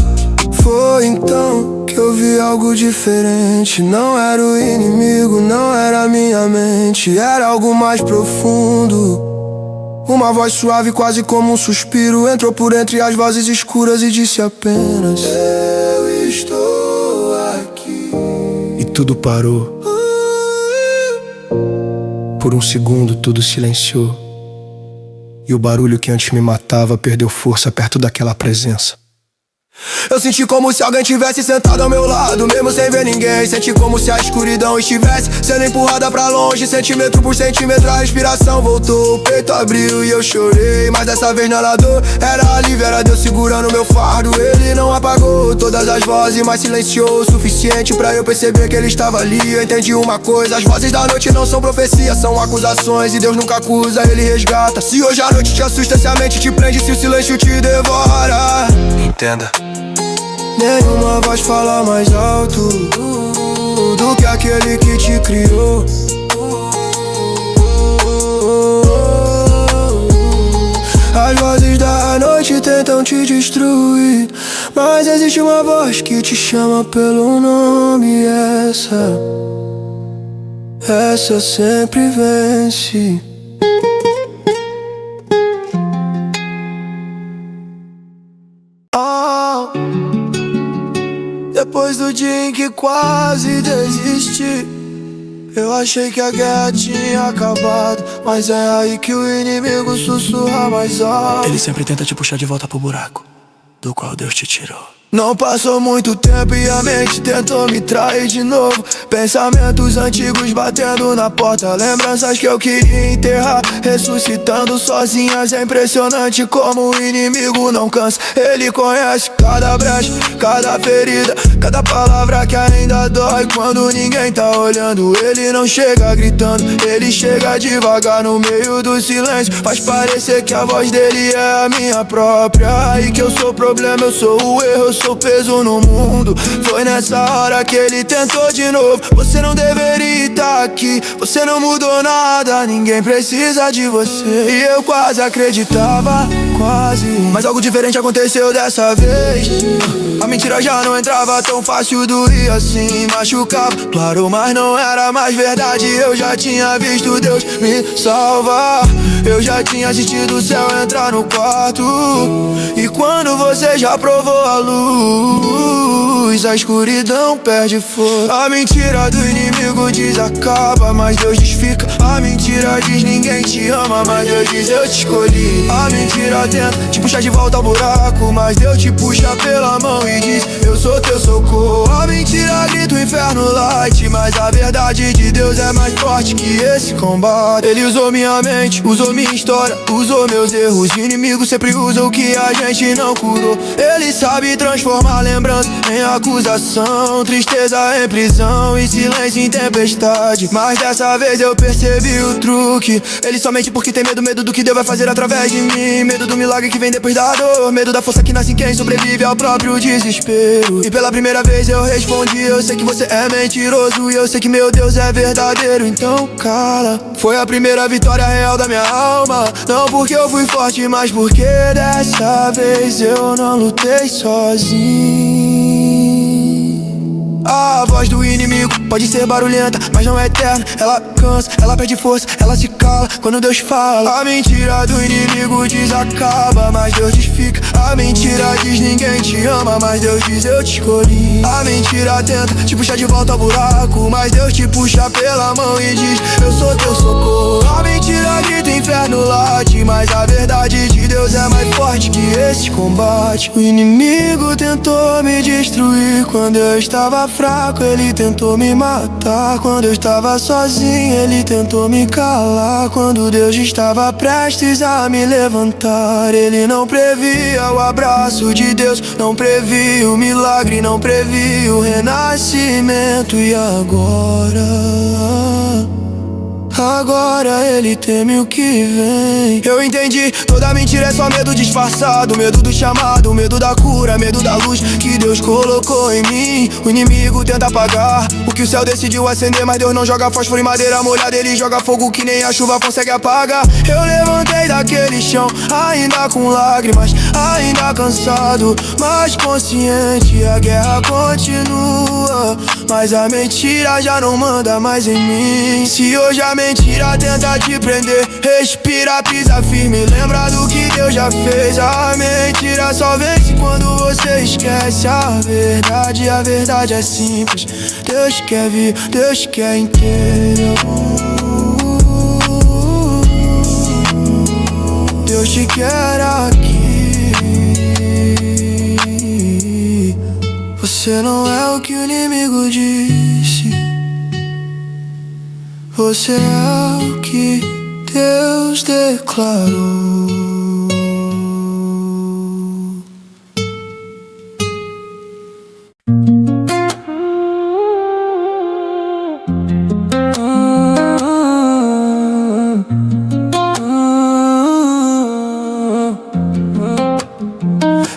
Foi então que eu vi algo diferente. Não era o inimigo, não era a minha mente, era algo mais profundo. Uma voz suave, quase como um suspiro, entrou por entre as vozes escuras e disse apenas: eu estou aqui. E tudo parou. Por um segundo tudo silenciou, e o barulho que antes me matava perdeu força perto daquela presença. Eu senti como se alguém tivesse sentado ao meu lado, mesmo sem ver ninguém. Senti como se a escuridão estivesse sendo empurrada pra longe, centímetro por centímetro. A respiração voltou, o peito abriu e eu chorei. Mas dessa vez não era dor, era alívio, era Deus segurando meu fardo. Ele não apagou todas as vozes, mas silenciou o suficiente pra eu perceber que ele estava ali. Eu entendi uma coisa: as vozes da noite não são profecias, são acusações, e Deus nunca acusa, ele resgata. Se hoje a noite te assusta, se a mente te prende, se o silêncio te devora, entenda: nenhuma voz fala mais alto do que aquele que te criou. As vozes da noite tentam te destruir, mas existe uma voz que te chama pelo nome. Essa sempre vence. Depois do dia em que quase desisti, eu achei que a guerra tinha acabado, mas é aí que o inimigo sussurra mais alto. Ele sempre tenta te puxar de volta pro buraco do qual Deus te tirou. Não passou muito tempo e a mente tentou me trair de novo. Pensamentos antigos batendo na porta, lembranças que eu queria enterrar, ressuscitando sozinhas. É impressionante como o inimigo não cansa. Ele conhece cada brecha, cada ferida, cada palavra que ainda dói. Quando ninguém tá olhando, ele não chega gritando, ele chega devagar no meio do silêncio. Faz parecer que a voz dele é a minha própria, e que eu sou o problema, eu sou o erro, eu sou peso no mundo. Foi nessa hora que ele tentou de novo. Você não deveria estar aqui, você não mudou nada, ninguém precisa de você. E eu quase acreditava, quase, mas algo diferente aconteceu dessa vez. A mentira já não entrava tão fácil, doía assim, machucava, claro, mas não era mais verdade. Eu já tinha visto Deus me salvar, eu já tinha assistido o céu entrar no quarto. E quando você já provou a luz, a escuridão perde força. A mentira do inimigo diz acaba, mas Deus diz fica. A mentira diz ninguém te ama, mas Deus diz eu te escolhi. A mentira tenta te puxar de volta ao buraco, mas Deus te puxa pela mão e diz eu sou teu socorro. A mentira grita o inferno late, mas a verdade de Deus é mais forte que esse combate. Ele usou minha mente, usou minha história, usou meus erros. O inimigo sempre usa o que a gente não curou. Ele sabe transformar lembrança em acusação, tristeza em prisão e silêncio em tempestade. Mas dessa vez eu percebi o truque. Ele somente porque tem medo do que Deus vai fazer através de mim. Medo do milagre que vem depois da dor, medo da força que nasce em quem sobrevive ao próprio desespero. E pela primeira vez eu respondi, eu sei que você é mentiroso, e eu sei que meu Deus é verdadeiro, então cala. Foi a primeira vitória real da minha alma, não porque eu fui forte, mas porque dessa vez eu não lutei sozinho. A voz do inimigo pode ser barulhenta, mas não é eterna. Ela cansa, ela perde força, ela se cala quando Deus fala. A mentira do inimigo diz acaba, mas Deus diz fica. A mentira diz ninguém te ama, mas Deus diz eu te escolhi. A mentira tenta te puxar de volta ao buraco, mas Deus te puxa pela mão e diz eu sou teu socorro. A mentira grita o inferno late, mas a verdade de Deus é mais forte que esse combate. O inimigo tentou me destruir quando eu estava fraco, ele tentou me matar quando eu estava sozinho, ele tentou me calar quando Deus estava prestes a me levantar. Ele não previa o abraço de Deus, não previa o milagre, não previa o renascimento. E agora ele teme o que vem. Eu entendi, toda mentira é só medo disfarçado, medo do chamado, medo da cura, medo da luz que Deus colocou em mim. O inimigo tenta apagar o que o céu decidiu acender, mas Deus não joga fósforo em madeira molhada, ele joga fogo que nem a chuva consegue apagar. Eu levantei daquele chão, ainda com lágrimas, ainda cansado, mas consciente. A guerra continua, mas a mentira já não manda mais em mim. Se hoje a mentira tenta te prender, respira, pisa firme, lembra do que Deus já fez. A mentira só vence quando você esquece a verdade é simples. Deus quer vir, Deus quer inteiro. Deus te quer aqui. Você não é o que o inimigo disse, você é o que Deus declarou.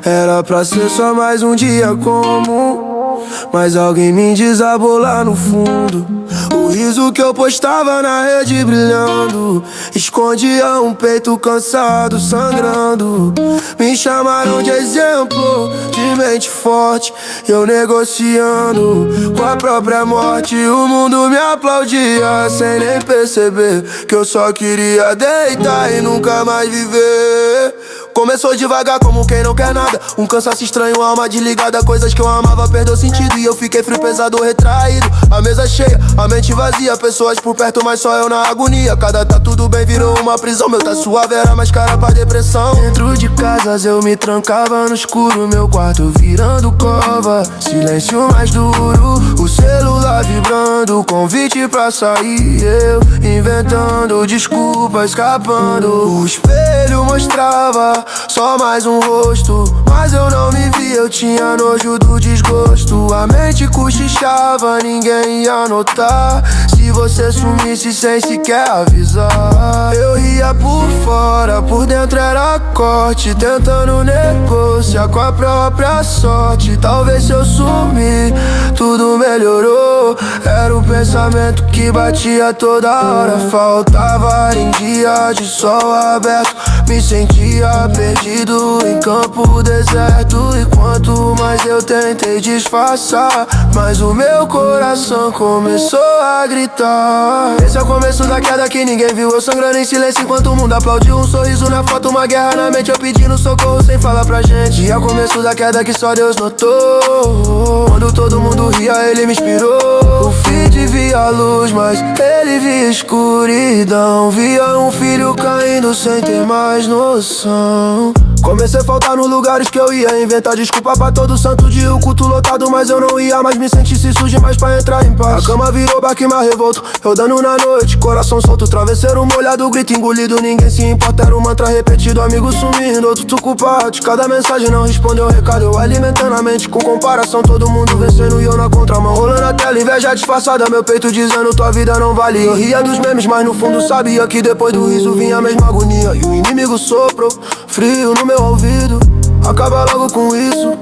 Era pra ser só mais um dia comum, mas alguém me desabou lá no fundo. O riso que eu postava na rede brilhando escondia um peito cansado, sangrando. Me chamaram de exemplo, de mente forte, eu negociando com a própria morte. O mundo me aplaudia sem nem perceber que eu só queria deitar e nunca mais viver. Começou devagar como quem não quer nada. Um cansaço estranho, alma desligada. Coisas que eu amava perdeu sentido e eu fiquei frio, pesado, retraído. A mesa cheia, a mente vazia. Pessoas por perto, mas só eu na agonia. Cada tá tudo bem virou uma prisão. Meu tá suave era mais cara pra depressão. Dentro de casas eu me trancava no escuro. Meu quarto virando cova, silêncio mais duro. O celular vibrando, convite pra sair. Eu inventando desculpa, escapando. O espelho mostrava só mais um rosto, mas eu não me vi, eu tinha nojo do desgosto. A mente cochichava, ninguém ia notar se você sumisse sem sequer avisar. Eu ria por fora, por dentro era corte, tentando negociar com a própria sorte. Talvez se eu sumir, tudo melhorou. Era o pensamento que batia toda hora. Faltava ar em dia de sol aberto. Me sentia perdido em campo deserto. E quanto mais eu tentei disfarçar, mais o meu coração começou a gritar. Esse é o começo da queda que ninguém viu. Eu sangrando em silêncio enquanto o mundo aplaudiu. Um sorriso na foto, uma guerra na mente. Eu pedindo socorro sem falar pra gente. E é o começo da queda que só Deus notou. Quando todo mundo ria, ele me inspirou. O feed via a luz, mas ele via escuridão. Via um filho caindo sem ter mais noção. Comecei a faltar nos lugares que eu ia, inventar desculpa pra todo santo dia. O culto lotado, mas eu não ia mais me sentisse sujo demais pra entrar em paz. A cama virou baque mais revolto, eu dando na noite, coração solto, travesseiro molhado, grito engolido. Ninguém se importa, era um mantra repetido, amigo sumindo, outro tu culpado. Cada mensagem não respondeu o recado, eu alimentando a mente com comparação. Todo mundo vencendo e eu na contramão, rolando a tela, inveja disfarçada, meu peito dizendo tua vida não vale. Eu ria dos memes, mas no fundo sabia que depois do riso vinha a mesma agonia. E o inimigo soprou, frio no meu ouvido, acaba logo com isso.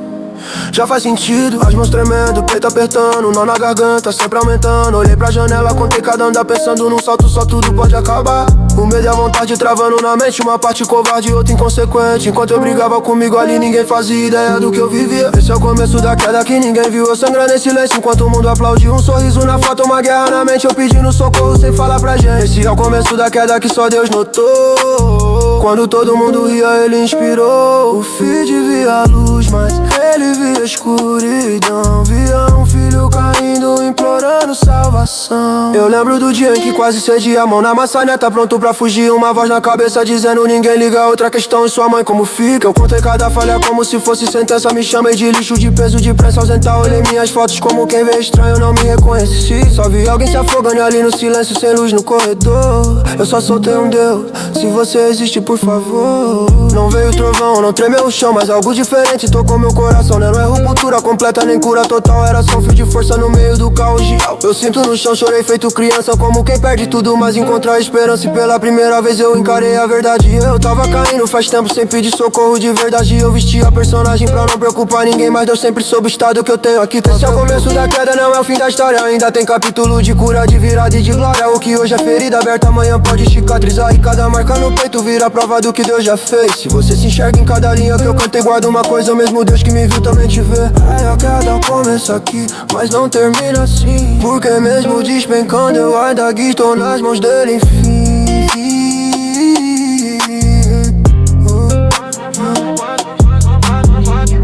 Já faz sentido, as mãos tremendo, peito apertando, nó na garganta, sempre aumentando. Olhei pra janela, contei cada andar pensando num salto, só tudo pode acabar. O medo e a vontade travando na mente, uma parte covarde e outra inconsequente. Enquanto eu brigava comigo ali, ninguém fazia ideia do que eu vivia. Esse é o começo da queda que ninguém viu, eu sangrando em silêncio enquanto o mundo aplaudiu. Um sorriso na foto, uma guerra na mente, eu pedindo socorro sem falar pra gente. Esse é o começo da queda que só Deus notou. Quando todo mundo ria, ele inspirou. O feed via a luz, mas ele via a escuridão. Via um filho caindo, implorando salvação. Eu lembro do dia em que quase cedi a mão na maçaneta, pronto pra fugir. Uma voz na cabeça dizendo ninguém liga. Outra questão, e sua mãe como fica? Eu contei cada falha como se fosse sentença. Me chamei de lixo, de peso, de prensa ausentar. Olhei minhas fotos como quem vê estranho, não me reconheci. Só vi alguém se afogando ali no silêncio, sem luz no corredor. Eu só soltei um Deus, se você existe, por favor. Não veio trovão, não tremeu o chão, mas algo diferente tocou meu coração, né? Não é ruptura completa nem cura total, era só um fio de força no meio do caos geral. Eu sinto no chão, chorei feito criança, como quem perde tudo, mas encontra a esperança. E pela primeira vez eu encarei a verdade. Eu tava caindo faz tempo sem pedir socorro de verdade. Eu vesti a personagem pra não preocupar ninguém, mas Deus sempre soube o estado que eu tenho aqui. Esse é o começo da queda, não é o fim da história. Ainda tem capítulo de cura, de virada e de glória. O que hoje é ferida aberta, amanhã pode cicatrizar. E cada marca no peito vira prova do que Deus já fez. Se você se enxerga em cada linha que eu cantei, guarda uma coisa, o mesmo Deus que me viu também te vê. É a queda começa aqui, mas não termina assim, porque mesmo despencando eu ainda estou nas mãos dele, enfim.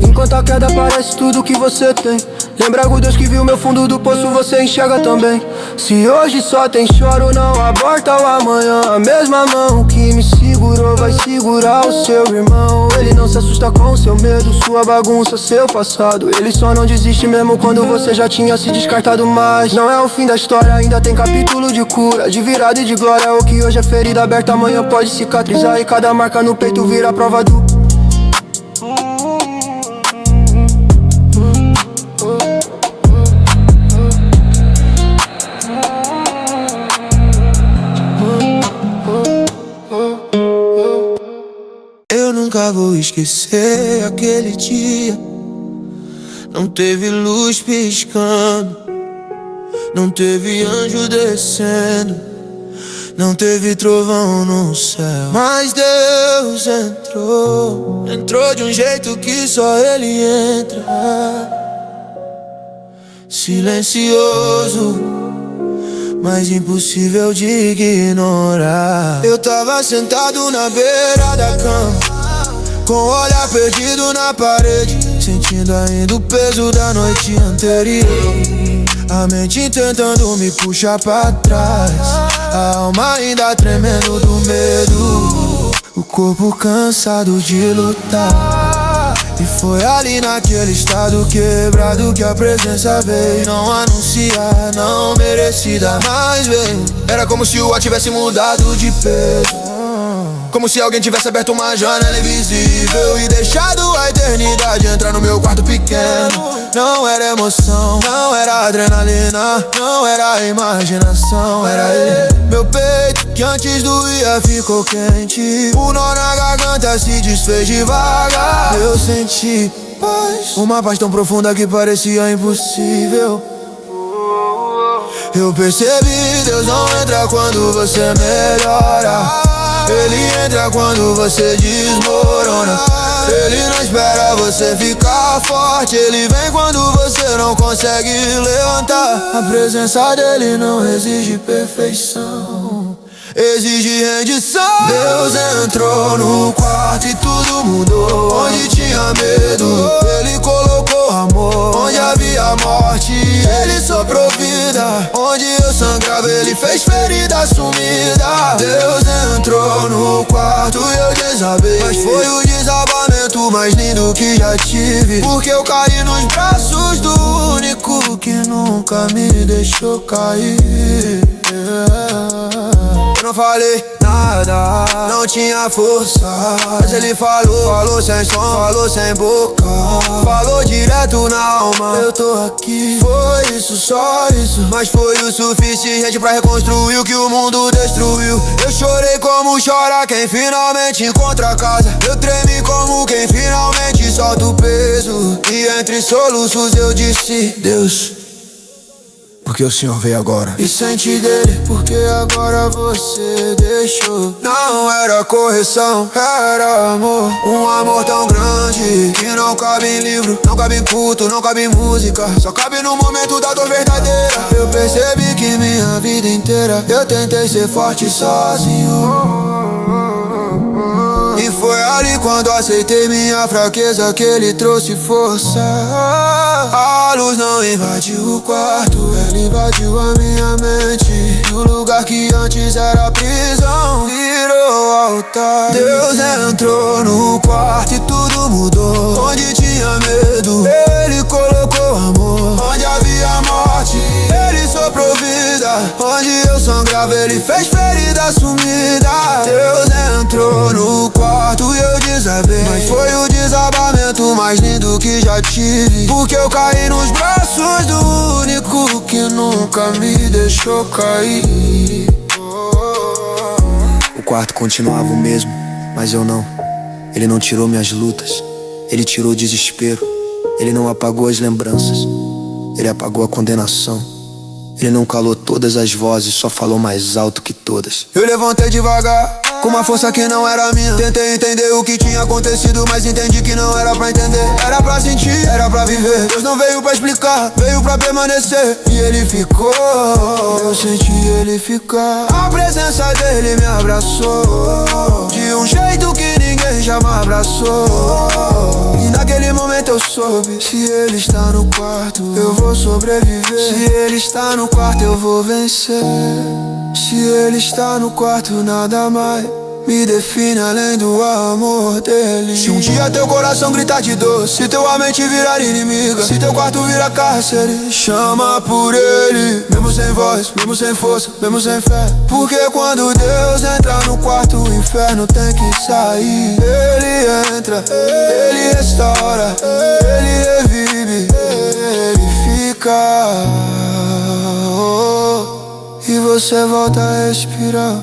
Enquanto a queda parece tudo que você tem, lembra o Deus que viu meu fundo do poço, você enxerga também. Se hoje só tem choro, não aborta o amanhã. A mesma mão que me segurou vai segurar o seu irmão. Ele não se assusta com seu medo, sua bagunça, seu passado. Ele só não desiste mesmo quando você já tinha se descartado. Mas não é o fim da história, ainda tem capítulo de cura, de virada e de glória. O que hoje é ferida aberta, amanhã pode cicatrizar. E cada marca no peito vira a prova do... Nunca vou esquecer aquele dia. Não teve luz piscando, não teve anjo descendo, não teve trovão no céu, mas Deus entrou de um jeito que só Ele entra. Silencioso, mas impossível de ignorar. Eu tava sentado na beira da cama, Com o olhar perdido na parede, sentindo ainda o peso da noite anterior. A mente tentando me puxar pra trás, a alma ainda tremendo do medo, o corpo cansado de lutar. E foi ali naquele estado quebrado que a presença veio. Não anunciar, não merecida, mas veio. Era como se o ar tivesse mudado de peso, como se alguém tivesse aberto uma janela invisível e deixado a eternidade entrar no meu quarto pequeno. Não era emoção, não era adrenalina, não era imaginação, era ele. Meu peito, que antes doía, ficou quente. O nó na garganta se desfez devagar. Eu senti paz, uma paz tão profunda que parecia impossível. Eu percebi, Deus não entra quando você melhora, Ele entra quando você desmorona. Ele não espera você ficar forte, Ele vem quando você não consegue levantar. A presença dele não exige perfeição, exige rendição. Deus entrou no quarto e tudo mudou. Onde tinha medo, Ele colocou amor. Onde havia morte, Ele soprou vida. Onde eu sangrava, Ele fez ferida sumida. Deus entrou no quarto e eu desabei, mas foi o desabamento mais lindo que já tive, porque eu caí nos braços do único que nunca me deixou cair. Eu não falei nada, não tinha força, mas ele falou sem som, falou sem boca, falou direto na alma. Eu tô aqui, foi isso, só isso, mas foi o suficiente pra reconstruir o que o mundo destruiu. Eu chorei como chora quem finalmente encontra a casa. Eu tremi como quem finalmente solta o peso, e entre soluços eu disse: Deus, porque o Senhor veio agora. E senti dele, porque agora você deixou. Não era correção, era amor. Um amor tão grande que não cabe em livro, não cabe em culto, não cabe em música, só cabe no momento da dor verdadeira. Eu percebi que minha vida inteira eu tentei ser forte sozinho, e foi ali quando aceitei minha fraqueza que ele trouxe força. A luz não invadiu o quarto, ela invadiu a minha mente, e o lugar que antes era prisão virou altar. Deus entrou no quarto e tudo mudou. Onde tinha medo, Ele colocou amor. Onde havia morte, Ele soprou vida. Onde eu sangrava, Ele fez ferida sumida. Deus entrou no quarto e eu desabei, mas foi o desabamento mais lindo que já tive, porque eu caí nos braços do único que nunca me deixou cair. O quarto continuava o mesmo, mas eu não. Ele não tirou minhas lutas, Ele tirou o desespero. Ele não apagou as lembranças, Ele apagou a condenação. Ele não calou todas as vozes, só falou mais alto que todas. Eu levantei devagar, com uma força que não era minha. Tentei entender o que tinha acontecido, mas entendi que não era pra entender. Era pra sentir, era pra viver. Deus não veio pra explicar, veio pra permanecer. E Ele ficou, eu senti Ele ficar. A presença dele me abraçou de um jeito que ninguém já me abraçou. E naquele momento eu soube: se Ele está no quarto, eu vou sobreviver. Se Ele está no quarto, eu vou vencer. Se Ele está no quarto, nada mais me define além do amor dele. Se um dia teu coração gritar de dor, se tua mente virar inimiga, se teu quarto virar cárcere, chama por Ele, mesmo sem voz, mesmo sem força, mesmo sem fé. Porque quando Deus entra no quarto, o inferno tem que sair. Ele entra, Ele restaura, Ele revive, Ele fica, e você volta a respirar.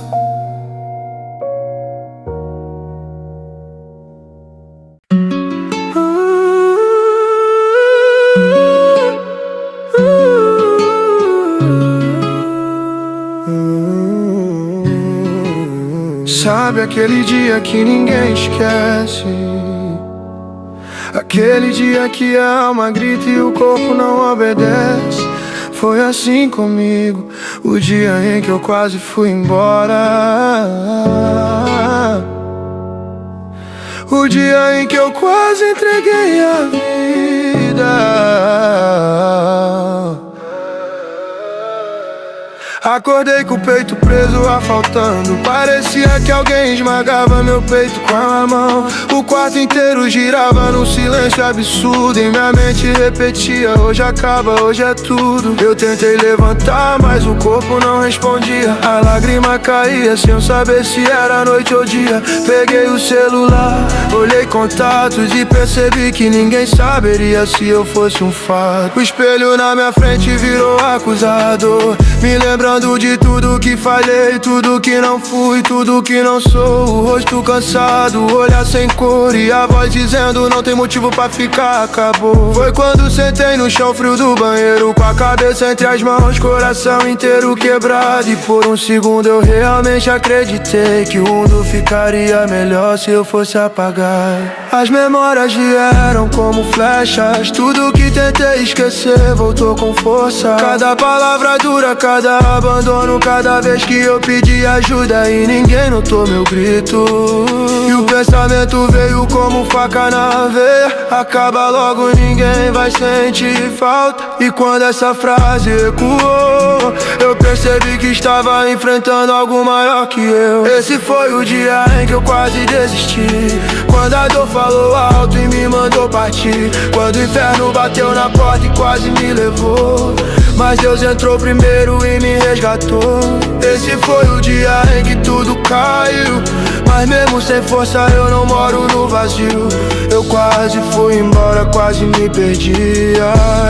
Sabe aquele dia que ninguém esquece, aquele dia que a alma grita e o corpo não obedece? Foi assim comigo, o dia em que eu quase fui embora. o dia em que eu quase entreguei a vida. Acordei com o peito preso, faltando. Parecia que alguém esmagava meu peito com a mão. O quarto inteiro girava num silêncio absurdo. Em minha mente repetia: hoje acaba, hoje é tudo. Eu tentei levantar, mas o corpo não respondia. A lágrima caía sem eu saber se era noite ou dia. Peguei o celular, olhei contatos e percebi que ninguém saberia se eu fosse um fato. O espelho na minha frente virou acusador, me lembrando de tudo que falhei, tudo que não fui, tudo que não sou. O rosto cansado, olhar sem cor e a voz dizendo: não tem motivo pra ficar, acabou. Foi quando sentei no chão frio do banheiro, com a cabeça entre as mãos, coração inteiro quebrado. E por um segundo eu realmente acreditei que o mundo ficaria melhor se eu fosse apagar. As memórias vieram como flechas, tudo que tentei esquecer voltou com força. Cada palavra dura, cada abandono, cada vez que eu pedi ajuda e ninguém notou meu grito. E o pensamento veio como faca na veia: acaba logo, ninguém vai sentir falta. E quando essa frase ecoou, eu percebi que estava enfrentando algo maior que eu. Esse foi o dia em que eu quase desisti, quando a dor falou alto e me mandou partir. Quando o inferno bateu na porta e quase me levou, mas Deus entrou primeiro e me resgatou. Esse foi o dia em que tudo caiu, mas mesmo sem força eu não moro no vazio. Eu quase fui embora, quase me perdi.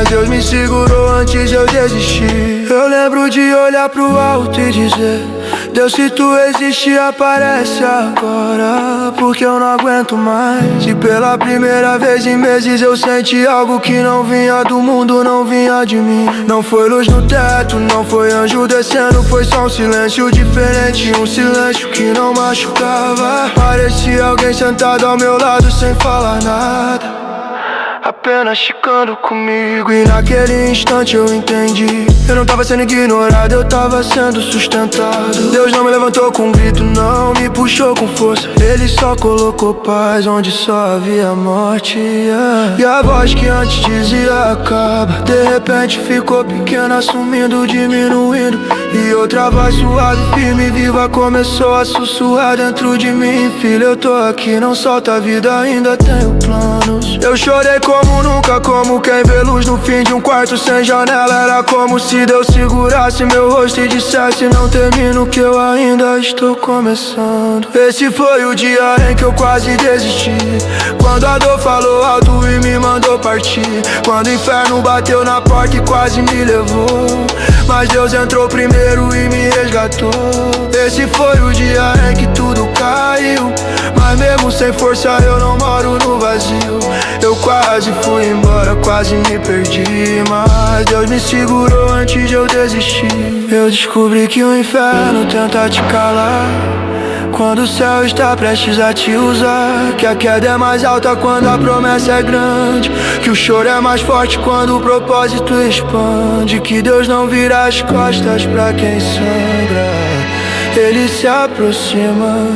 Deus me segurou antes de eu desistir. Eu lembro de olhar pro alto e dizer: Deus, se tu existe, aparece agora, porque eu não aguento mais. E pela primeira vez em meses eu senti algo que não vinha do mundo, não vinha de mim. Não foi luz no teto, não foi anjo descendo, foi só um silêncio diferente, um silêncio que não machucava. Parecia alguém sentado ao meu lado sem falar nada, apenas ficando comigo. E naquele instante eu entendi: eu não tava sendo ignorado, eu tava sendo sustentado. Deus não me levantou com um grito, não me puxou com força. Ele só colocou paz onde só havia morte, E a voz que antes dizia acaba, de repente ficou pequena, sumindo, diminuindo. E outra voz suave, firme e viva começou a sussurrar dentro de mim: filho, eu tô aqui, não solta a vida, ainda tenho planos. Eu chorei como nunca, como quem vê luz no fim de um quarto sem janela. Era como se Deus segurasse meu rosto e dissesse: não termino, que eu ainda estou começando. Esse foi o dia em que eu quase desisti, quando a dor falou alto e me mandou partir. Quando o inferno bateu na porta e quase me levou, mas Deus entrou primeiro e me resgatou. Esse foi o dia em que tudo caiu, mas mesmo sem força eu não moro no vazio. Eu quase fui embora, quase me perdi, mas Deus me segurou antes de eu desistir. Eu descobri que o inferno tenta te calar quando o céu está prestes a te usar, que a queda é mais alta quando a promessa é grande, que o choro é mais forte quando o propósito expande, que Deus não vira as costas pra quem sangra. Ele se aproxima,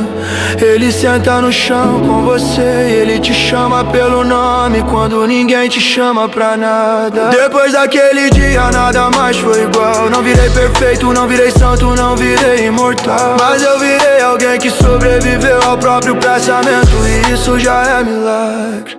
ele senta no chão com você, ele te chama pelo nome quando ninguém te chama pra nada. Depois daquele dia nada mais foi igual. Não virei perfeito, não virei santo, não virei imortal, mas eu virei alguém que sobreviveu ao próprio pensamento, e isso já é milagre.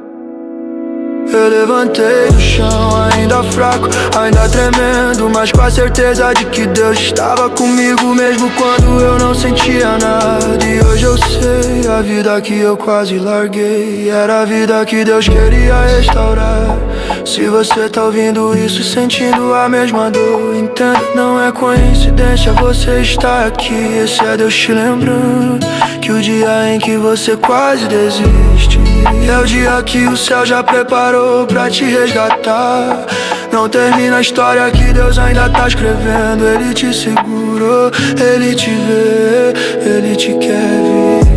Eu levantei do chão, ainda fraco, ainda tremendo, mas com a certeza de que Deus estava comigo mesmo quando eu não sentia nada. E hoje eu sei, a vida que eu quase larguei era a vida que Deus queria restaurar. Se você tá ouvindo isso sentindo a mesma dor, entenda, não é coincidência você estar aqui. Esse é Deus te lembrando que o dia em que você quase desiste é o dia que o céu já preparou pra te resgatar. Não termina a história que Deus ainda tá escrevendo. Ele te segurou, ele te vê, ele te quer vivo.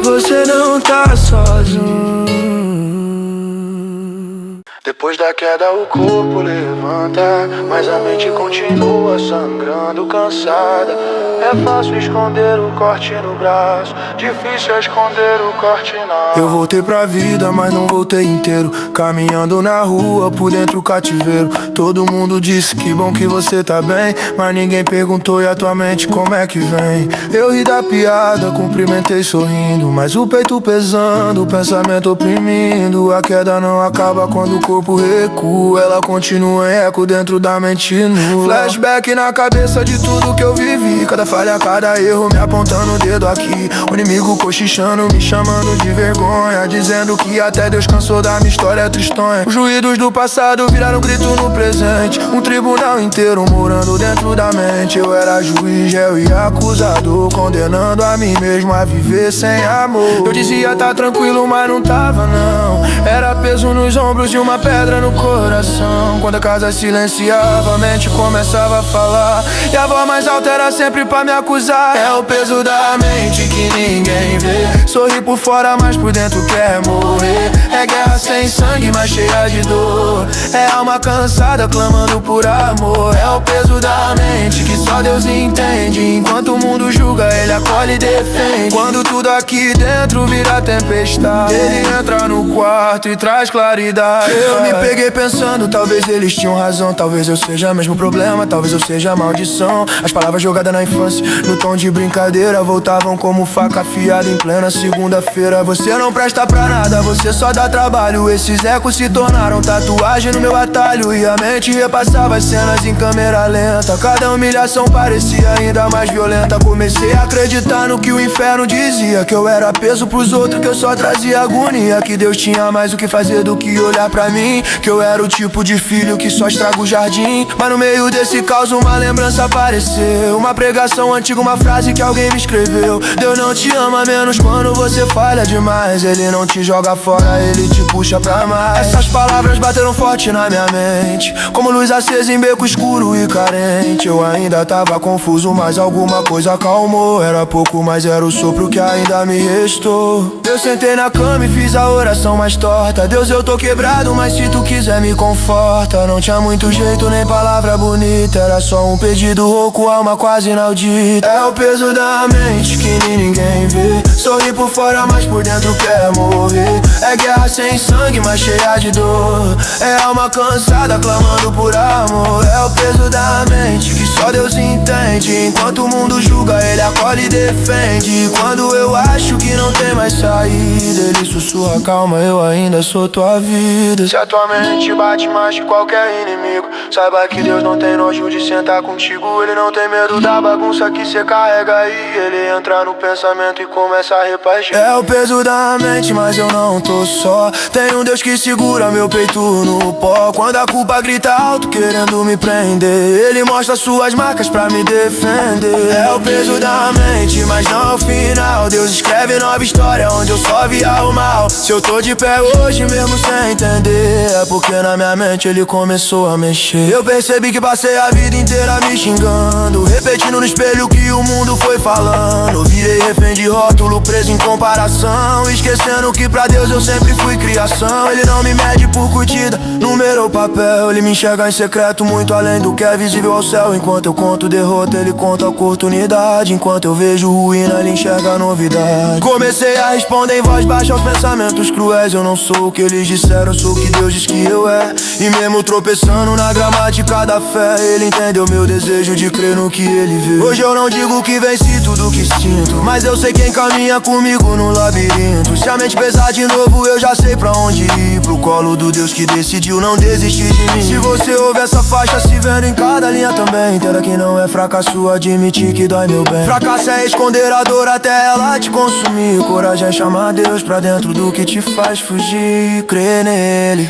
Você não tá sozinho. Depois da da queda o corpo levanta, mas a mente continua sangrando, cansada. É fácil esconder o corte no braço, difícil é esconder o corte na... Eu voltei pra vida, mas não voltei inteiro. Caminhando na rua, por dentro o cativeiro. Todo mundo disse que bom que você tá bem, mas ninguém perguntou e a tua mente como é que vem. Eu ri da piada, cumprimentei sorrindo, mas o peito pesando, o pensamento oprimindo. A queda não acaba quando o corpo recua, ela continua em eco dentro da mente nua. Flashback na cabeça de tudo que eu vivi, cada falha, cada erro me apontando o dedo aqui. O inimigo cochichando, me chamando de vergonha, dizendo que até Deus cansou da minha história tristonha. Os ruídos do passado viraram grito no presente, um tribunal inteiro morando dentro da mente. Eu era juiz, réu e acusador, condenando a mim mesmo a viver sem amor. Eu dizia tá tranquilo, mas não tava não. Era peso nos ombros e uma pedra no coração. Quando a casa silenciava, a mente começava a falar, e a voz mais alta era sempre pra me acusar. É o peso da mente que ninguém vê. Sorri por fora, mas por dentro quer morrer. É guerra sem sangue, mas cheia de dor. É alma cansada clamando por amor. É o peso da mente que só Deus entende. Enquanto o mundo julga, ele acolhe e defende. Quando tudo aqui dentro vira tempestade, ele entra no quarto e traz claridade. Eu me peguei pensando, talvez eles tinham razão. Talvez eu seja mesmo o problema, talvez eu seja a maldição. As palavras jogadas na infância, no tom de brincadeira, voltavam como faca afiada em plena segunda-feira. Você não presta pra nada, você só dá trabalho. Esses ecos se tornaram tatuagem no meu atalho, e a mente repassava as cenas em câmera lenta. Cada humilhação parecia ainda mais violenta. Comecei a acreditar no que o inferno dizia, que eu era peso pros outros, que eu só trazia agonia, que Deus tinha mais o que fazer do que olhar pra mim, que eu era o tipo de filho que só estraga o jardim. Mas no meio desse caos uma lembrança apareceu, uma pregação antiga, uma frase que alguém me escreveu. Deus não te ama menos quando você falha demais. Ele não te joga fora, ele te puxa pra mais. Essas palavras bateram forte na minha mente, como luz acesa em beco escuro e carente. Eu ainda tava confuso, mas alguma coisa acalmou. Era pouco, mas era o sopro que ainda me restou. Eu sentei na cama e fiz a oração mais torta. Deus, eu tô quebrado, mas se tu quiser me conforta. Não tinha muito jeito, nem palavra bonita, era só um pedido rouco, alma quase inaudita. É o peso da mente que ninguém vê. Sorri por fora, mas por dentro quer morrer. É guerra sem sangue, mas cheia de dor. É alma cansada clamando por amor. É o peso da mente que só Deus entende. Enquanto o mundo julga, ele acolhe e defende. Quando eu acho que não tem mais saída, ele sussurra calma, eu ainda sou tua vida. Se a tua mente bate mais que qualquer inimigo, saiba que Deus não tem nojo de sentar contigo. Ele não tem medo da bagunça que cê carrega aí. Ele entra no pensamento e começa a repartir. É o peso da mente, mas eu não tô só. Tem um Deus que segura meu peito no pó. Quando a culpa grita alto querendo me prender, ele mostra suas marcas pra me defender. É o peso da mente, mas não é o final. Deus escreve nova história onde eu só via o mal. Se eu tô de pé hoje mesmo sem entender, é porque na minha mente ele começou a mexer. Eu percebi que passei a vida inteira me xingando, repetindo no espelho o que o mundo foi falando. Virei refém de rótulo, preso em comparação, esquecendo que pra Deus eu sempre fui criação. Ele não me mede por curtida, número ou papel. Ele me enxerga em secreto, muito além do que é visível ao céu. Enquanto eu conto derrota, ele conta a oportunidade. Enquanto eu vejo ruína, ele enxerga a novidade. Comecei a responder em voz baixa aos pensamentos cruéis. Eu não sou o que eles disseram, eu sou o que Deus diz que eu é. E mesmo tropeçando na gramática da fé, ele entendeu meu desejo de crer no que ele vê. Hoje eu não digo que venci tudo que sinto, mas eu sei quem caminha comigo no labirinto. Se a mente pesar de novo, eu já sei pra onde ir, pro colo do Deus que decidiu não desistir de mim. Se você ouve essa faixa se vendo em cada linha também, entenda que não é fracasso admitir que dói meu bem. Fracasso é esconder a dor até ela te consumir. Coragem é chamar Deus pra dentro do que te faz fugir, crer nele.